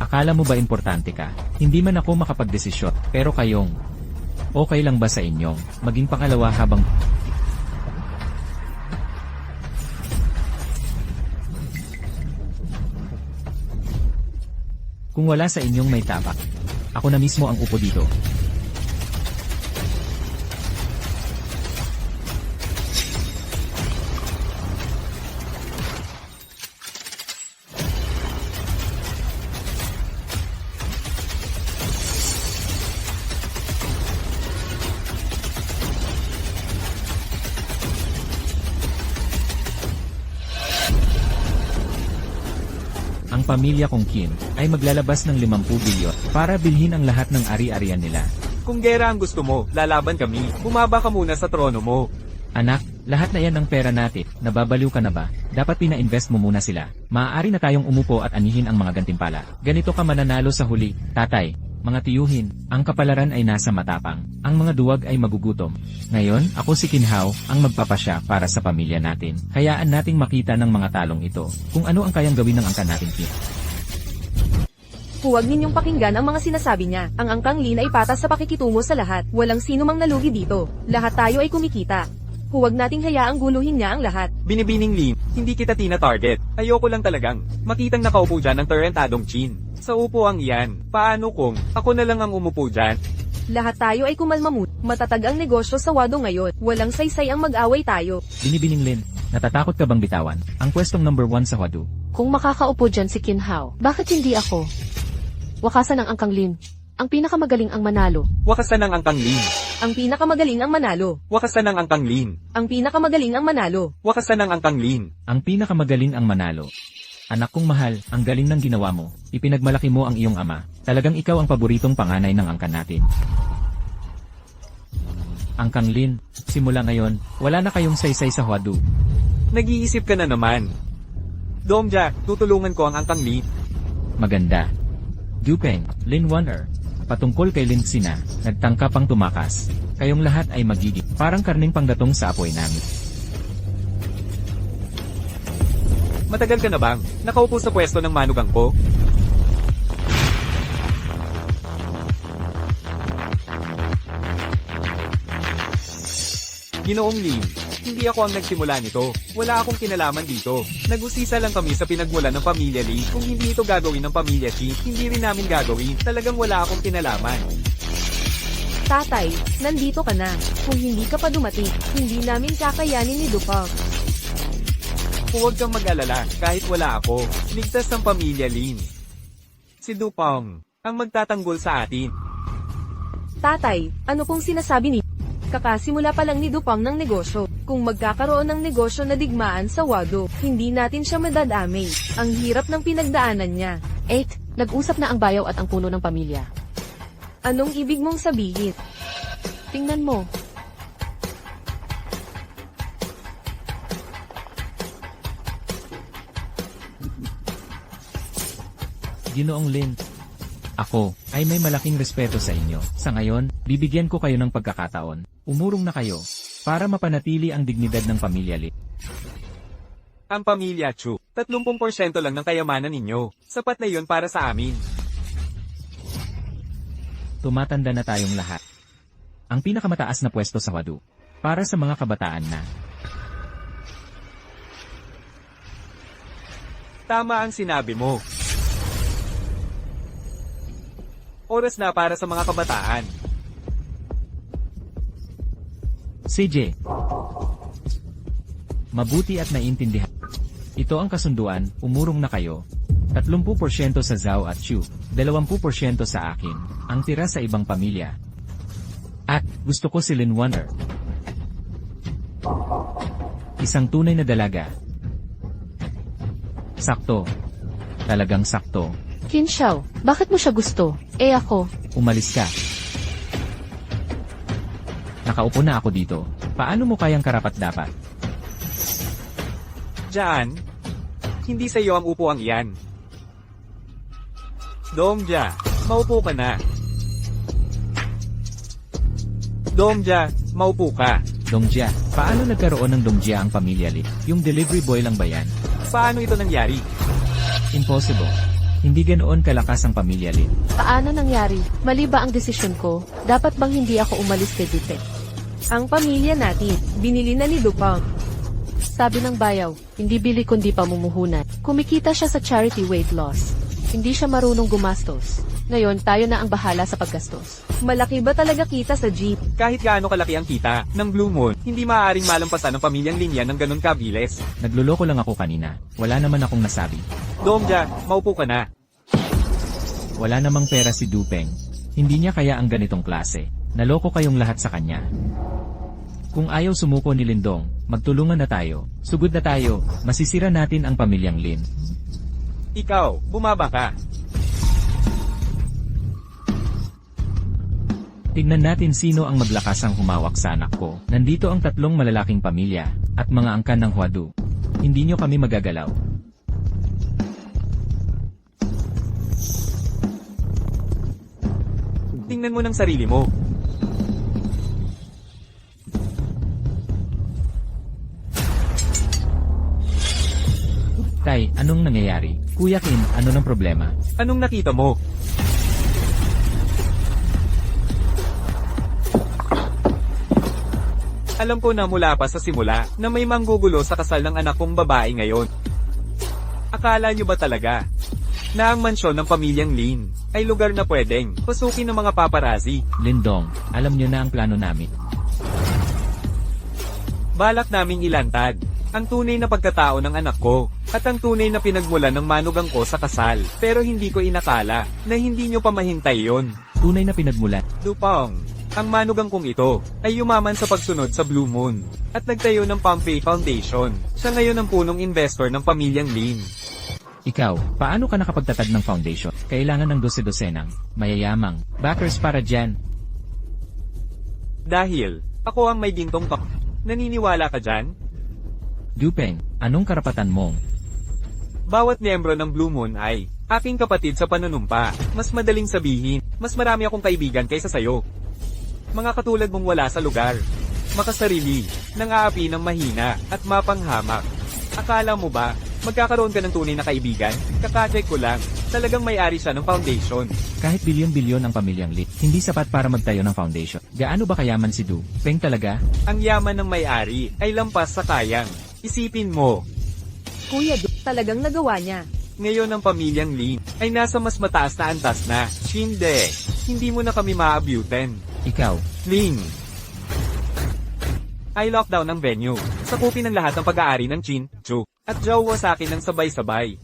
akala mo ba importante ka? Hindi man ako makapagdesisyon, pero kayong okay lang ba sa inyong maging pangalawa habang kung wala sa inyong may tapak, ako na mismo ang upo dito. Ang pamilya kong Qin ay maglalabas ng 50 bilyon para bilhin ang lahat ng ari-arian nila. Kung gera ang gusto mo, lalaban kami. Bumaba ka muna sa trono mo. Anak, lahat na yan ng pera natin, nababaliw ka na ba? Dapat pina-invest mo muna sila. Maaari na tayong umupo at anihin ang mga gantimpala. Ganito ka mananalo sa huli, tatay. Mga tiyuhin, ang kapalaran ay nasa matapang. Ang mga duwag ay magugutom. Ngayon, ako si Qin Hao, ang magpapasya para sa pamilya natin. Hayaan nating makita ng mga talong ito, kung ano ang kayang gawin ng angkan natin Qin. Huwag ninyong pakinggan ang mga sinasabi niya. Ang Angkang Lin ay patas sa pakikitungo sa lahat. Walang sino mang nalugi dito. Lahat tayo ay kumikita. Huwag nating hayaang guluhin niya ang lahat. Binibining Lin, hindi kita tina-target. Ayoko lang talagang makitang nakaupo dyan ng tarentadong Chin. Sa upuang iyan, paano kung ako na lang ang umupo dyan? Lahat tayo ay kumalma muna. Matatag ang negosyo sa Wado ngayon. Walang saysay ang mag-away tayo. Binibining Lin, natatakot ka bang bitawan ang pwestong number 1 sa Huadu? Kung makakaupo dyan si Qin Hao, bakit hindi ako? Wakasan ang Angkang Lin. Ang pinakamagaling ang manalo. Wakasan ng Angkang Lin. Ang pinakamagaling ang manalo. Wakasan ng Angkang Lin. Ang pinakamagaling ang manalo. Wakasan ng Angkang Lin. Ang pinakamagaling ang manalo. Anak kong mahal, ang galing ng ginawa mo. Ipinagmalaki mo ang iyong ama. Talagang ikaw ang paboritong panganay ng angkan natin. Angkang Lin, simula ngayon, wala na kayong saysay sa Huadu. Nag-iisip ka na naman. Domja, tutulungan ko ang Angkang Lin. Maganda. Dupeng, Lin Waner. Patungkol kay Lin Xina, nagtangka pang tumakas. Kayong lahat ay magiging parang karning panggatong sa apoy namin. Matagal ka na bang nakaupo sa pwesto ng manugang ko? Ginoong Lin, hindi ako ang nagsimula nito. Wala akong kinalaman dito. Nag-usisa lang kami sa pinagmulan ng pamilya Lee. Kung hindi ito gagawin ng pamilya Chi, hindi rin namin gagawin. Talagang wala akong kinalaman. Tatay, nandito ka na. Kung hindi ka pa dumating, hindi namin kakayanin ni Dupang. Huwag kang mag-alala, kahit wala ako. Ligtas ang pamilya Lin. Si Dupong, ang magtatanggol sa atin. Tatay, ano pong sinasabi ni? Kakasimula pa lang ni Dupang ng negosyo. Kung magkakaroon ng negosyo na digmaan sa Wado, hindi natin siya madadamay. Ang hirap ng pinagdaanan niya. 8. Nag-usap na ang bayaw at ang puno ng pamilya. Anong ibig mong sabihin? Tingnan mo. Ginoong Lin, ako ay may malaking respeto sa inyo. Sa ngayon, bibigyan ko kayo ng pagkakataon. Umurong na kayo para mapanatili ang dignidad ng pamilya Lin. Ang pamilya Chu, 30% lang ng kayamanan ninyo. Sapat na yun para sa amin. Tumatanda na tayong lahat. Ang pinakamataas na pwesto sa Huadu. Para sa mga kabataan na. Tama ang sinabi mo. Oras na para sa mga kabataan. CJ. Mabuti at naiintindihan. Ito ang kasunduan, umurong na kayo. 30% sa Zhao at Chu, 20% sa akin, ang tira sa ibang pamilya. At, gusto ko si Lin Waner. Isang tunay na dalaga. Sakto. Talagang sakto. Qin Xiao, bakit mo siya gusto? Eh ako. Umalis ka. Nakaupo na ako dito. Paano mo kayang karapat-dapat? Diyan, hindi sa iyo ang upuang iyan. Domja, maupo ka na. Domja, maupo ka. Dongjia, paano nagkaroon ng Dongjia ang pamilya Lee? Yung delivery boy lang ba yan? Paano ito nangyari? Impossible. Hindi ganoon kalakas ang pamilya Lee. Paano nangyari? Mali ba ang desisyon ko? Dapat bang hindi ako umalis kay Dute? Ang pamilya natin, binili na ni Dupang. Sabi ng bayaw, hindi bili kundi pamumuhunan. Kumikita siya sa charity weight loss. Hindi siya marunong gumastos. Ngayon, tayo na ang bahala sa paggastos. Malaki ba talaga kita sa jeep? Kahit gaano kalaki ang kita ng Blue Moon, hindi maaaring malampasan ng pamilyang linya ng ganun kabilis. Nagluloko lang ako kanina. Wala naman akong nasabi. Domja, maupo ka na. Wala namang pera si Dupeng. Hindi niya kaya ang ganitong klase. Naloko kayong lahat sa kanya. Kung ayaw sumuko ni Lindong, magtulungan na tayo. Sugod na tayo, masisira natin ang pamilyang Lin. Ikaw, bumaba ka. Tignan natin sino ang maglakas ang humawak sa anak ko. Nandito ang tatlong malalaking pamilya, at mga angkan ng Huadu. Hindi nyo kami magagalaw. Tingnan mo ng sarili mo. Tay, anong nangyayari? Kuya Kim, ano ng problema? Anong nakita mo? Alam ko na mula pa sa simula na may manggugulo sa kasal ng anak kong babae ngayon. Akala nyo ba talaga na ang mansyon ng pamilyang Lin ay lugar na pwedeng pasukin ng mga paparazzi? Lindong, alam nyo na ang plano namin. Balak naming ilantad ang tunay na pagkatao ng anak ko at ang tunay na pinagmulan ng manugang ko sa kasal. Pero hindi ko inakala na hindi nyo pa mahintay yon. Tunay na pinagmulan. Dupang, ang manugang kong ito ay yumaman sa pagsunod sa Blue Moon at nagtayo ng Pompey Foundation. Siya ngayon ang punong investor ng pamilyang Lin. Ikaw, paano ka nakapagtatag ng foundation? Kailangan ng dose-dosenang, mayayamang, backers para dyan. Dahil, ako ang may gintong pak. Naniniwala ka dyan? Dupeng, anong karapatan mo? Bawat miyembro ng Blue Moon ay aking kapatid sa panunumpa. Mas madaling sabihin, mas marami akong kaibigan kaysa sayo. Mga katulad mong wala sa lugar. Makasarili, nang-aapi ng mahina, at mapanghamak. Akala mo ba, magkakaroon ka ng tunay na kaibigan? Kakacheck ko lang, talagang may-ari siya ng foundation. Kahit bilyon-bilyon ang pamilyang Lee, hindi sapat para magtayo ng foundation. Gaano ba kayaman si Du? Peng talaga? Ang yaman ng may-ari ay lampas sa kayang. Isipin mo, Kuya talagang nagawa niya. ngayon ang pamilyang Lin ay nasa mas mataas na antas na. Hindi mo na kami maabutin. Ikaw, Lin ay lockdown ang venue. Sakupin ang lahat ng pag-aari ng Chin, Chu, at Jowa sa akin ng sabay-sabay.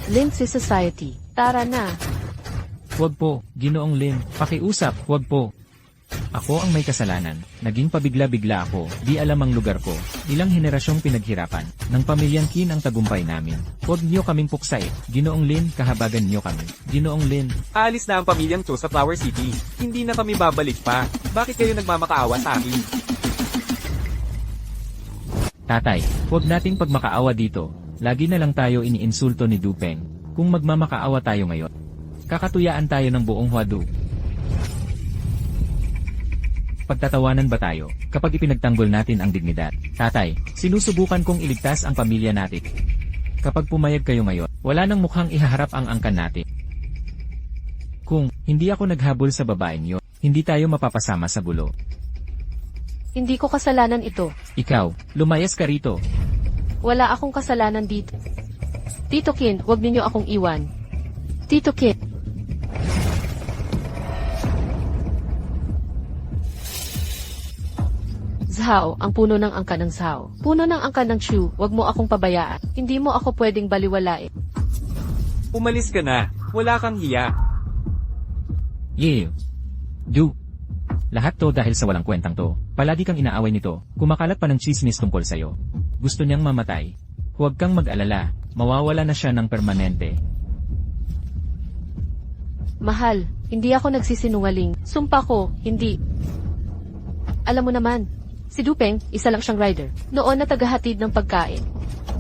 Lindsay Society, tara na. huwag po, Ginoong Lin, pakiusap, huwag po. Ako ang may kasalanan, naging pabigla-bigla ako, di alam ang lugar ko, ilang henerasyong pinaghirapan, ng pamilyang Kin ang tagumpay namin. Huwag niyo kaming puksay, Ginoong Lin, kahabagan niyo kami. Ginoong Lin, Aalis na ang pamilyang Chu sa Flower City. Hindi na kami babalik pa. Bakit kayo nagmamakaawa sa akin? tatay, huwag nating pagmakaawa dito, lagi na lang tayo iniinsulto ni Dupeng, kung magmamakaawa tayo ngayon. Kakatuyaan tayo ng buong Huadu. Pagtatawanan ba tayo, kapag ipinagtanggol natin ang dignidad? Tatay, sinusubukan kong iligtas ang pamilya natin. Kapag pumayag kayo ngayon, wala nang mukhang ihaharap ang angkan natin. Kung hindi ako naghabol sa babaeng yun, hindi tayo mapapasama sa gulo. Hindi ko kasalanan ito. Ikaw, lumayas ka rito. Wala akong kasalanan dito. Tito Kin, huwag ninyo akong iwan. Tito Kin. Zhao, ang puno ng angkan ng Zhao. Puno ng angkan ng Chu, huwag mo akong pabayaan. Hindi mo ako pwedeng baliwalain. Umalis ka na. Wala kang hiya. Yeah. Du. Lahat to dahil sa walang kwentang to. Palagi kang inaaway nito. Kumakalat pa ng chismis tungkol sa'yo. Gusto niyang mamatay. Huwag kang mag-alala. Mawawala na siya ng permanente. Mahal, hindi ako nagsisinungaling. Sumpa ko, hindi. Alam mo naman, si Dupeng, isa lang siyang rider. Noon na tagahatid ng pagkain.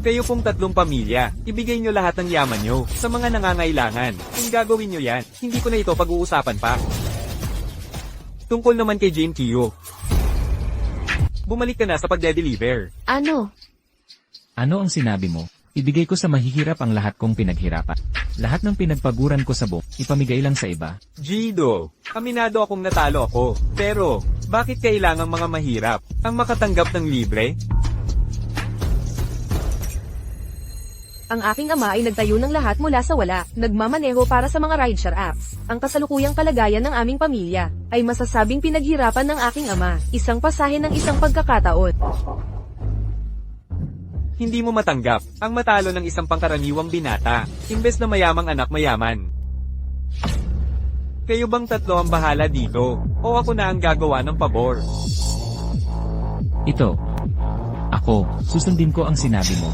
Kayo pong tatlong pamilya, ibigay nyo lahat ng yaman nyo sa mga nangangailangan. Kung gagawin nyo yan, hindi ko na ito pag-uusapan pa. Tungkol naman kay Jane Kyo. Bumalik ka na sa pagde-deliver. Ano? Ano ang sinabi mo? Ibigay ko sa mahihirap ang lahat kong pinaghirapan. Lahat ng pinagpaguran ko sa buong, ipamigay lang sa iba. Gido, aminado akong natalo ako. Pero, bakit kailangang mga mahirap ang makatanggap ng libre? Ang aking ama ay nagtayo ng lahat mula sa wala, nagmamaneho para sa mga rideshare apps. Ang kasalukuyang kalagayan ng aming pamilya ay masasabing pinaghirapan ng aking ama, isang pasahe ng isang pagkakataon. Hindi mo matanggap ang matalo ng isang pangkaraniwang binata, imbes na mayamang anak mayaman. Kayo bang tatlo ang bahala dito, o ako na ang gagawa ng pabor? Ito. Ako, susundin ko ang sinabi mo.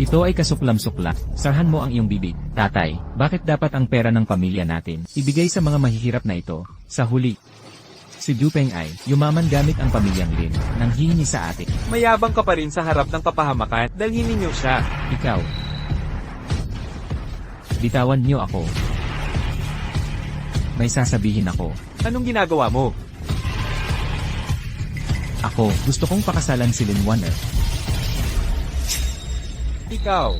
Ito ay kasuklam-sukla. Sarhan mo ang iyong bibig. Tatay, bakit dapat ang pera ng pamilya natin ibigay sa mga mahihirap na ito? Sa huli, si Dupeng ay yumaman gamit ang pamilyang Lin nang hihingi sa atin. Mayabang ka pa rin sa harap ng kapahamakan, dalhin ninyo siya. Ikaw. Bitawan niyo ako. May sasabihin ako. Anong ginagawa mo? Ako, gusto kong pakasalan si Lin Warner. Ikaw.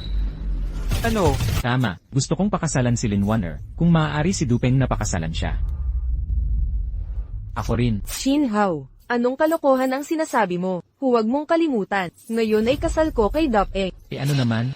Ano? Tama, gusto kong pakasalan si Lin Warner. Kung maaari si Dupeng na pakasalan siya. Ako rin. Shin Hao, anong kalokohan ang sinasabi mo? Huwag mong kalimutan, ngayon ay kasal ko kay Dupeng. Ano naman?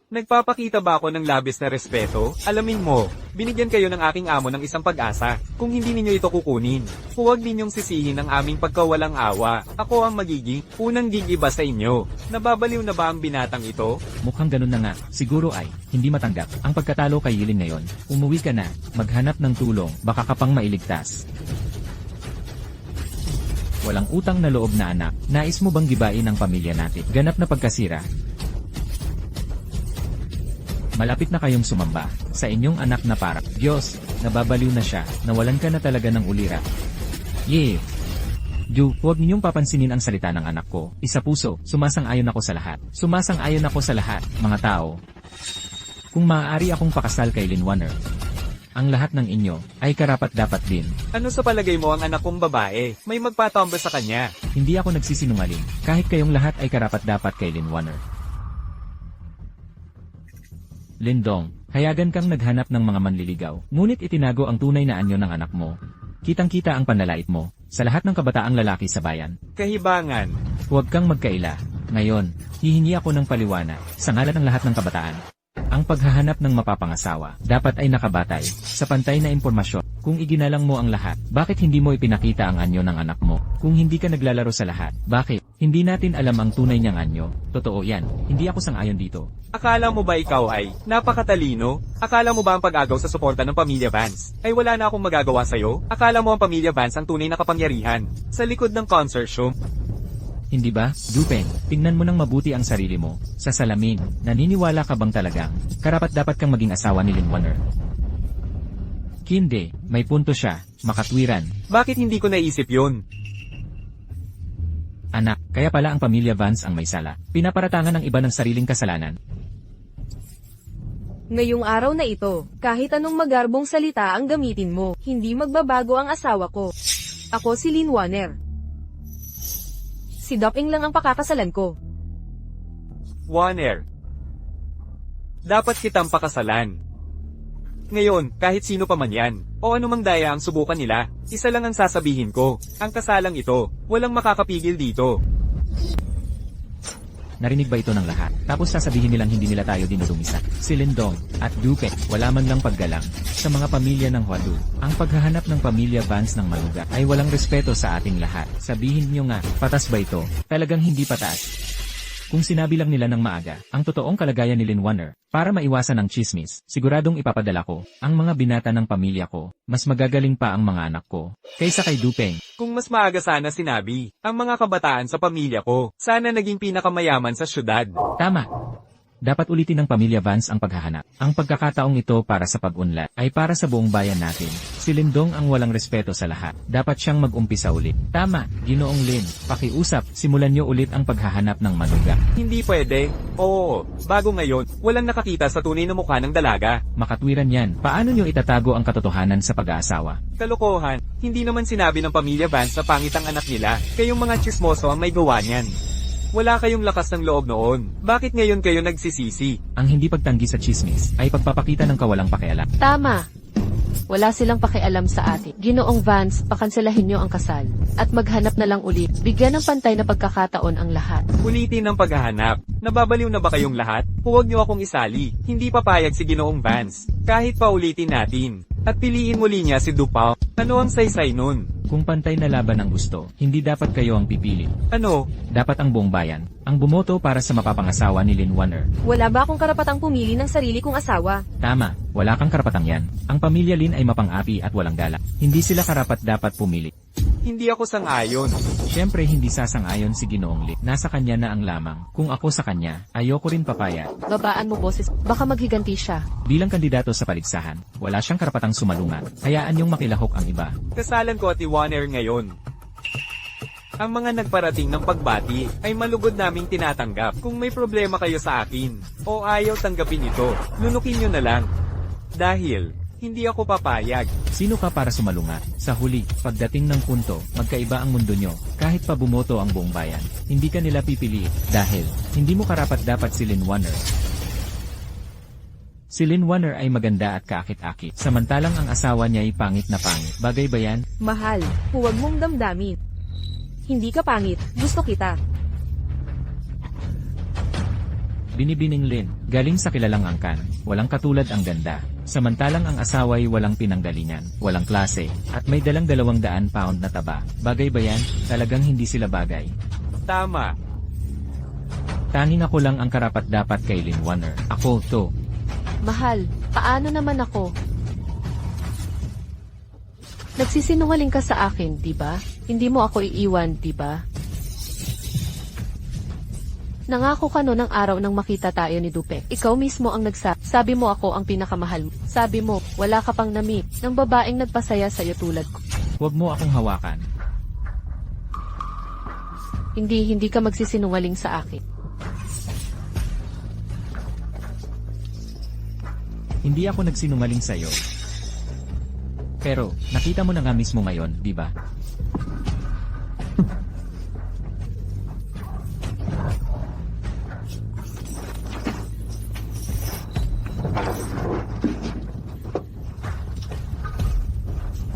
Nagpapakita ba ako ng labis na respeto? Alamin mo, binigyan kayo ng aking amo ng isang pag-asa. Kung hindi ninyo ito kukunin, huwag ninyong sisihin ang aming pagkawalang awa. Ako ang magiging unang gigiba sa inyo. Nababaliw na ba ang binatang ito? Mukhang ganun na nga. Siguro ay, hindi matanggap. Ang pagkatalo kay Yilin ngayon. Umuwi ka na, maghanap ng tulong, baka ka pang mailigtas. Walang utang na loob na anak. Nais mo bang gibain ang pamilya natin? Ganap na pagkasira. Malapit na kayong sumamba sa inyong anak na para. Diyos, nababaliw na siya, nawalan ka na talaga ng ulira. Yeah. Ju, huwag ninyong papansinin ang salita ng anak ko. Isa puso, sumasang-ayon ako sa lahat. Sumasang-ayon ako sa lahat, mga tao. Kung maaari akong pakasal kay Lin Warner, ang lahat ng inyo ay karapat-dapat din. Ano sa palagay mo ang anak kong babae? May magpatomba sa kanya. Hindi ako nagsisinungaling, kahit kayong lahat ay karapat-dapat kay Lin Warner. Lindong, hayagan kang naghanap ng mga manliligaw, ngunit itinago ang tunay na anyo ng anak mo. Kitang-kita ang panlalait mo, sa lahat ng kabataang lalaki sa bayan. Kahibangan. Huwag kang magkaila. Ngayon, hihingi ako ng paliwanag, sa ngalan ng lahat ng kabataan. Ang paghahanap ng mapapangasawa, dapat ay nakabatay, sa pantay na impormasyon. Kung iginalang mo ang lahat, bakit hindi mo ipinakita ang anyo ng anak mo? Kung hindi ka naglalaro sa lahat, bakit? Hindi natin alam ang tunay niyang anyo. Totoo yan, hindi ako sang-ayon dito. Akala mo ba ikaw ay napakatalino? Akala mo ba ang pag-agaw sa suporta ng pamilya Vance ay wala na akong magagawa sa'yo? Akala mo ang pamilya Vance ang tunay na kapangyarihan sa likod ng consortium? Hindi ba, Dupeng? Tingnan mo nang mabuti ang sarili mo. Sa salamin, naniniwala ka bang talagang karapat-dapat kang maging asawa ni Lin Warner? Hindi, may punto siya, makatwiran. Bakit hindi ko naisip yun? Anak, kaya pala ang pamilya Vance ang may sala. Pinaparatangan ng iba ng sariling kasalanan. Ngayong araw na ito, kahit anong magarbong salita ang gamitin mo, hindi magbabago ang asawa ko. Ako si Lin Warner. Si Dupeng lang ang pakakasalan ko. Warner. Dapat kitang pakasalan. Ngayon, kahit sino pa man yan, o anumang daya ang subukan nila, isa lang ang sasabihin ko, ang kasalang ito, walang makakapigil dito. Narinig ba ito ng lahat? Tapos sasabihin nilang hindi nila tayo dinudumisa. Si Lindong at Dupeng, wala man lang paggalang. Sa mga pamilya ng Huadu, ang paghahanap ng pamilya Vance ng maluga ay walang respeto sa ating lahat. Sabihin niyo nga, patas ba ito? Talagang hindi patas. Kung sinabi lang nila ng maaga, ang totoong kalagayan ni Lin Warner, para maiwasan ang chismis, siguradong ipapadala ko, ang mga binata ng pamilya ko, mas magagaling pa ang mga anak ko, kaysa kay Dupeng. Kung mas maaga sana sinabi, ang mga kabataan sa pamilya ko, sana naging pinakamayaman sa syudad. Tama. Dapat ulitin ng pamilya Vance ang paghahanap. Ang pagkakataong ito para sa pag-unlad ay para sa buong bayan natin. Si Lindong ang walang respeto sa lahat. Dapat siyang mag-umpisa ulit. Tama, Ginoong Lin. Pakiusap, simulan niyo ulit ang paghahanap ng manuga. Hindi pwede. Oo, bago ngayon, walang nakakita sa tunay na mukha ng dalaga. Makatwiran yan. Paano niyo itatago ang katotohanan sa pag-aasawa? Kalokohan, hindi naman sinabi ng pamilya Vance na pangit ang anak nila. Kayong mga chismoso ang may gawa niyan. Wala kayong lakas ng loob noon. Bakit ngayon kayo nagsisisi? Ang hindi pagtanggi sa chismis ay pagpapakita ng kawalang pakialam. Tama. Wala silang pakialam sa atin. Ginoong Vance, pakanselahin niyo ang kasal. At maghanap na lang ulit. Bigyan ng pantay na pagkakataon ang lahat. Ulitin ang paghahanap. Nababaliw na ba kayong lahat? Huwag niyo akong isali. Hindi papayag si Ginoong Vance. Kahit pa ulitin natin. At piliin muli niya si Dupao. Ano ang saysay nun? Kung pantay na laban ang gusto, hindi dapat kayo ang pipili. Ano? Dapat ang buong bayan ang bumoto para sa mapapangasawa ni Lin Warner. Wala ba akong karapatang pumili ng sarili kong asawa? Tama, wala kang karapatang yan. Ang pamilya Lin ay mapang-api at walang galak. Hindi sila karapat dapat pumili. Hindi ako sang-ayon. Siyempre hindi sasang-ayon si Ginoong Lin. Nasa kanya na ang lamang. Kung ako sa kanya, ayoko rin papaya. Babaan mo boses, baka maghiganti siya. Bilang kandidato sa paligsahan, wala siyang karapatang sumalungat. Hayaan niyong makilahok ang iba. Kasalan ko at ni Warner ngayon. Ang mga nagparating ng pagbati ay malugod naming tinatanggap. Kung may problema kayo sa akin o ayaw tanggapin ito, lunukin nyo na lang. Dahil, hindi ako papayag. Sino ka para sumalungat? Sa huli, pagdating ng punto, magkaiba ang mundo nyo. Kahit pa bumoto ang buong bayan, hindi ka nila pipili dahil hindi mo karapat-dapat si Lin Warner. Si Lin Warner ay maganda at kaakit-akit, samantalang ang asawa niya ay pangit na pangit. Bagay ba yan? Mahal, huwag mong damdamin. Hindi ka pangit, gusto kita. Binibining Lin, galing sa kilalang angkan, walang katulad ang ganda. Samantalang ang asawa ay walang pinanggalingan, walang klase, at may dalang 200 pound na taba. Bagay ba yan? Talagang hindi sila bagay. Tama. Tanging ako lang ang karapat-dapat kay Lin Warner. Ako, to. Mahal, paano naman ako? Nagsisinungaling ka sa akin, di ba? Hindi mo ako iiwan, di ba? Nangako ka no ng araw nang makita tayo ni Dupe. Ikaw mismo ang sabi mo ako ang pinakamahal mo. Sabi mo, wala ka pang nami ng babaeng nagpasaya sa'yo tulad ko. Huwag mo akong hawakan. Hindi ka magsisinungaling sa akin. Hindi ako nagsinungaling sa'yo. Pero, nakita mo na nga mismo ngayon, di ba?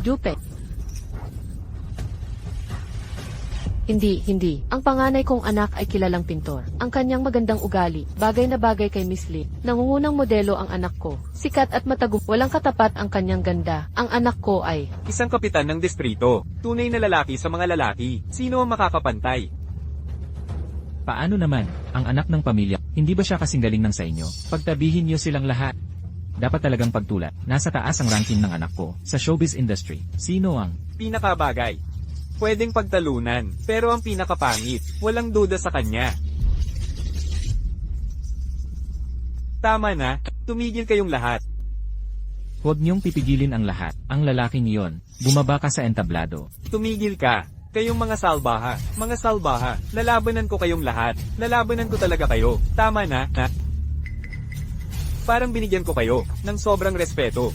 Dupe. Hindi. Ang panganay kong anak ay kilalang pintor. Ang kanyang magandang ugali, bagay na bagay kay Miss Lee. Nangungunang modelo ang anak ko. Sikat at matagum, walang katapat ang kanyang ganda. Ang anak ko ay Isang kapitan ng distrito. Tunay na lalaki sa mga lalaki. Sino ang makakapantay? Paano naman, ang anak ng pamilya, hindi ba siya kasing galing ng sa inyo? Pagtabihin niyo silang lahat. Dapat talagang pagtulat. Nasa taas ang ranking ng anak ko sa showbiz industry. Sino ang Pinakabagay. Pwedeng pagtalunan, pero ang pinakapangit, walang duda sa kanya. Tama na, tumigil kayong lahat. Huwag niyong pipigilin ang lahat. Ang lalaking iyon, bumaba ka sa entablado. Tumigil ka. Kayong mga salbaha, lalabanan ko kayong lahat. Lalabanan ko talaga kayo. Tama na, ha? Parang binigyan ko kayo ng sobrang respeto.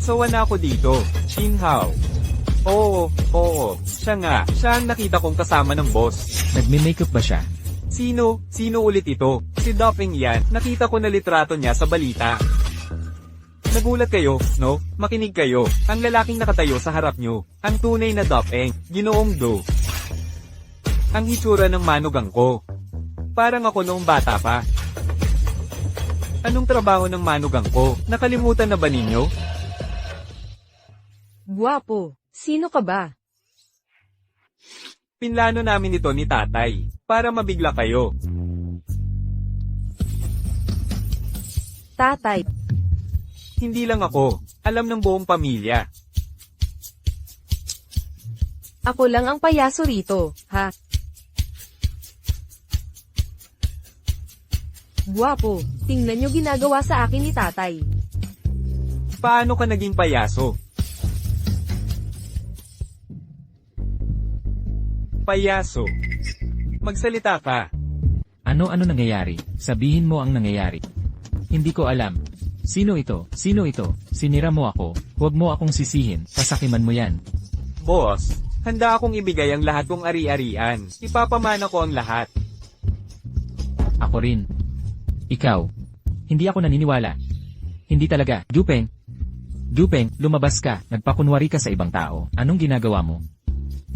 So na ako dito, Shin Hao. Oo, siya nga. Siya ang nakita kong kasama ng boss. Nagme-makeup ba siya? Sino ulit ito? Si Doping yan. Nakita ko na litrato niya sa balita. Nagulat kayo, no? Makinig kayo. Ang lalaking nakatayo sa harap nyo. Ang tunay na Doping, Ginoong Do. Ang hitsura ng manugang ko. Parang ako noong bata pa. Anong trabaho ng manugang ko? Nakalimutan na ba ninyo? Guwapo, sino ka ba? Pinlano namin ito ni tatay, para mabigla kayo. Tatay, Hindi lang ako, alam ng buong pamilya. ako lang ang payaso rito, ha? Guwapo, tingnan nyo ginagawa sa akin ni tatay. Paano ka naging payaso? Payaso. Magsalita ka. Ano-ano nangyayari? Sabihin mo ang nangyayari. Hindi ko alam. Sino ito? Sino ito? Sinira mo ako. Huwag mo akong sisihin. Pasakiman mo yan. Boss, handa akong ibigay ang lahat kong ari-arian. Ipapamana ko ang lahat. Ako rin. Ikaw. Hindi ako naniniwala. Hindi talaga. Dupeng. Dupeng, lumabas ka. Nagpakunwari ka sa ibang tao. Anong ginagawa mo?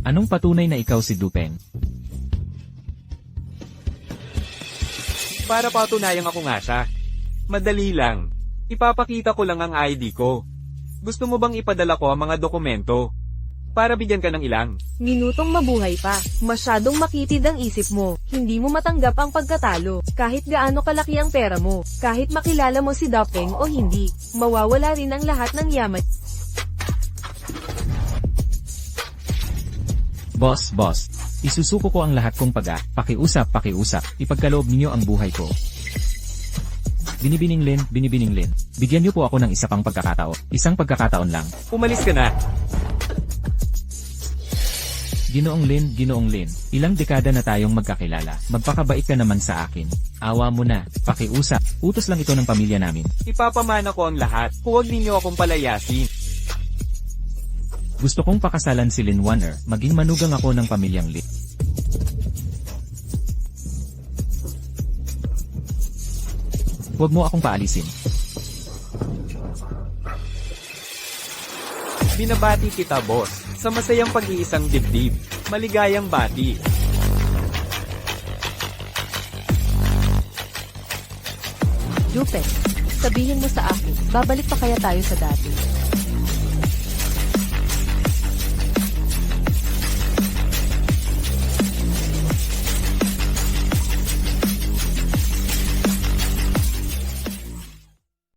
Anong patunay na ikaw si Dupeng? Para patunayang ako nga siya. Madali lang. Ipapakita ko lang ang ID ko. Gusto mo bang ipadala ko ang mga dokumento? Para bigyan ka ng ilang. Minutong mabuhay pa, masyadong makitid ang isip mo, hindi mo matanggap ang pagkatalo, kahit gaano kalaki ang pera mo, kahit makilala mo si Dupeng o hindi, mawawala rin ang lahat ng yaman. Boss, isusuko ko ang lahat kong pakiusap, ipagkaloob ninyo ang buhay ko. Binibining Lin, bigyan niyo po ako ng isa pang pagkakataon. Isang pagkakataon lang. Umalis ka na. Ginoong Lin, ilang dekada na tayong magkakilala. Magpakabait ka naman sa akin. Awa mo na, pakiusap. Utos lang ito ng pamilya namin. Ipapamana ko ang lahat. Huwag ninyo akong palayasin. Gusto kong pakasalan si Lin Warner, maging manugang ako ng pamilyang Lin. Huwag mo akong paalisin. Binabati kita, boss. Sa masayang pag-iisang dibdib. Maligayang bati. Dupeng, sabihin mo sa akin, babalik pa kaya tayo sa dati?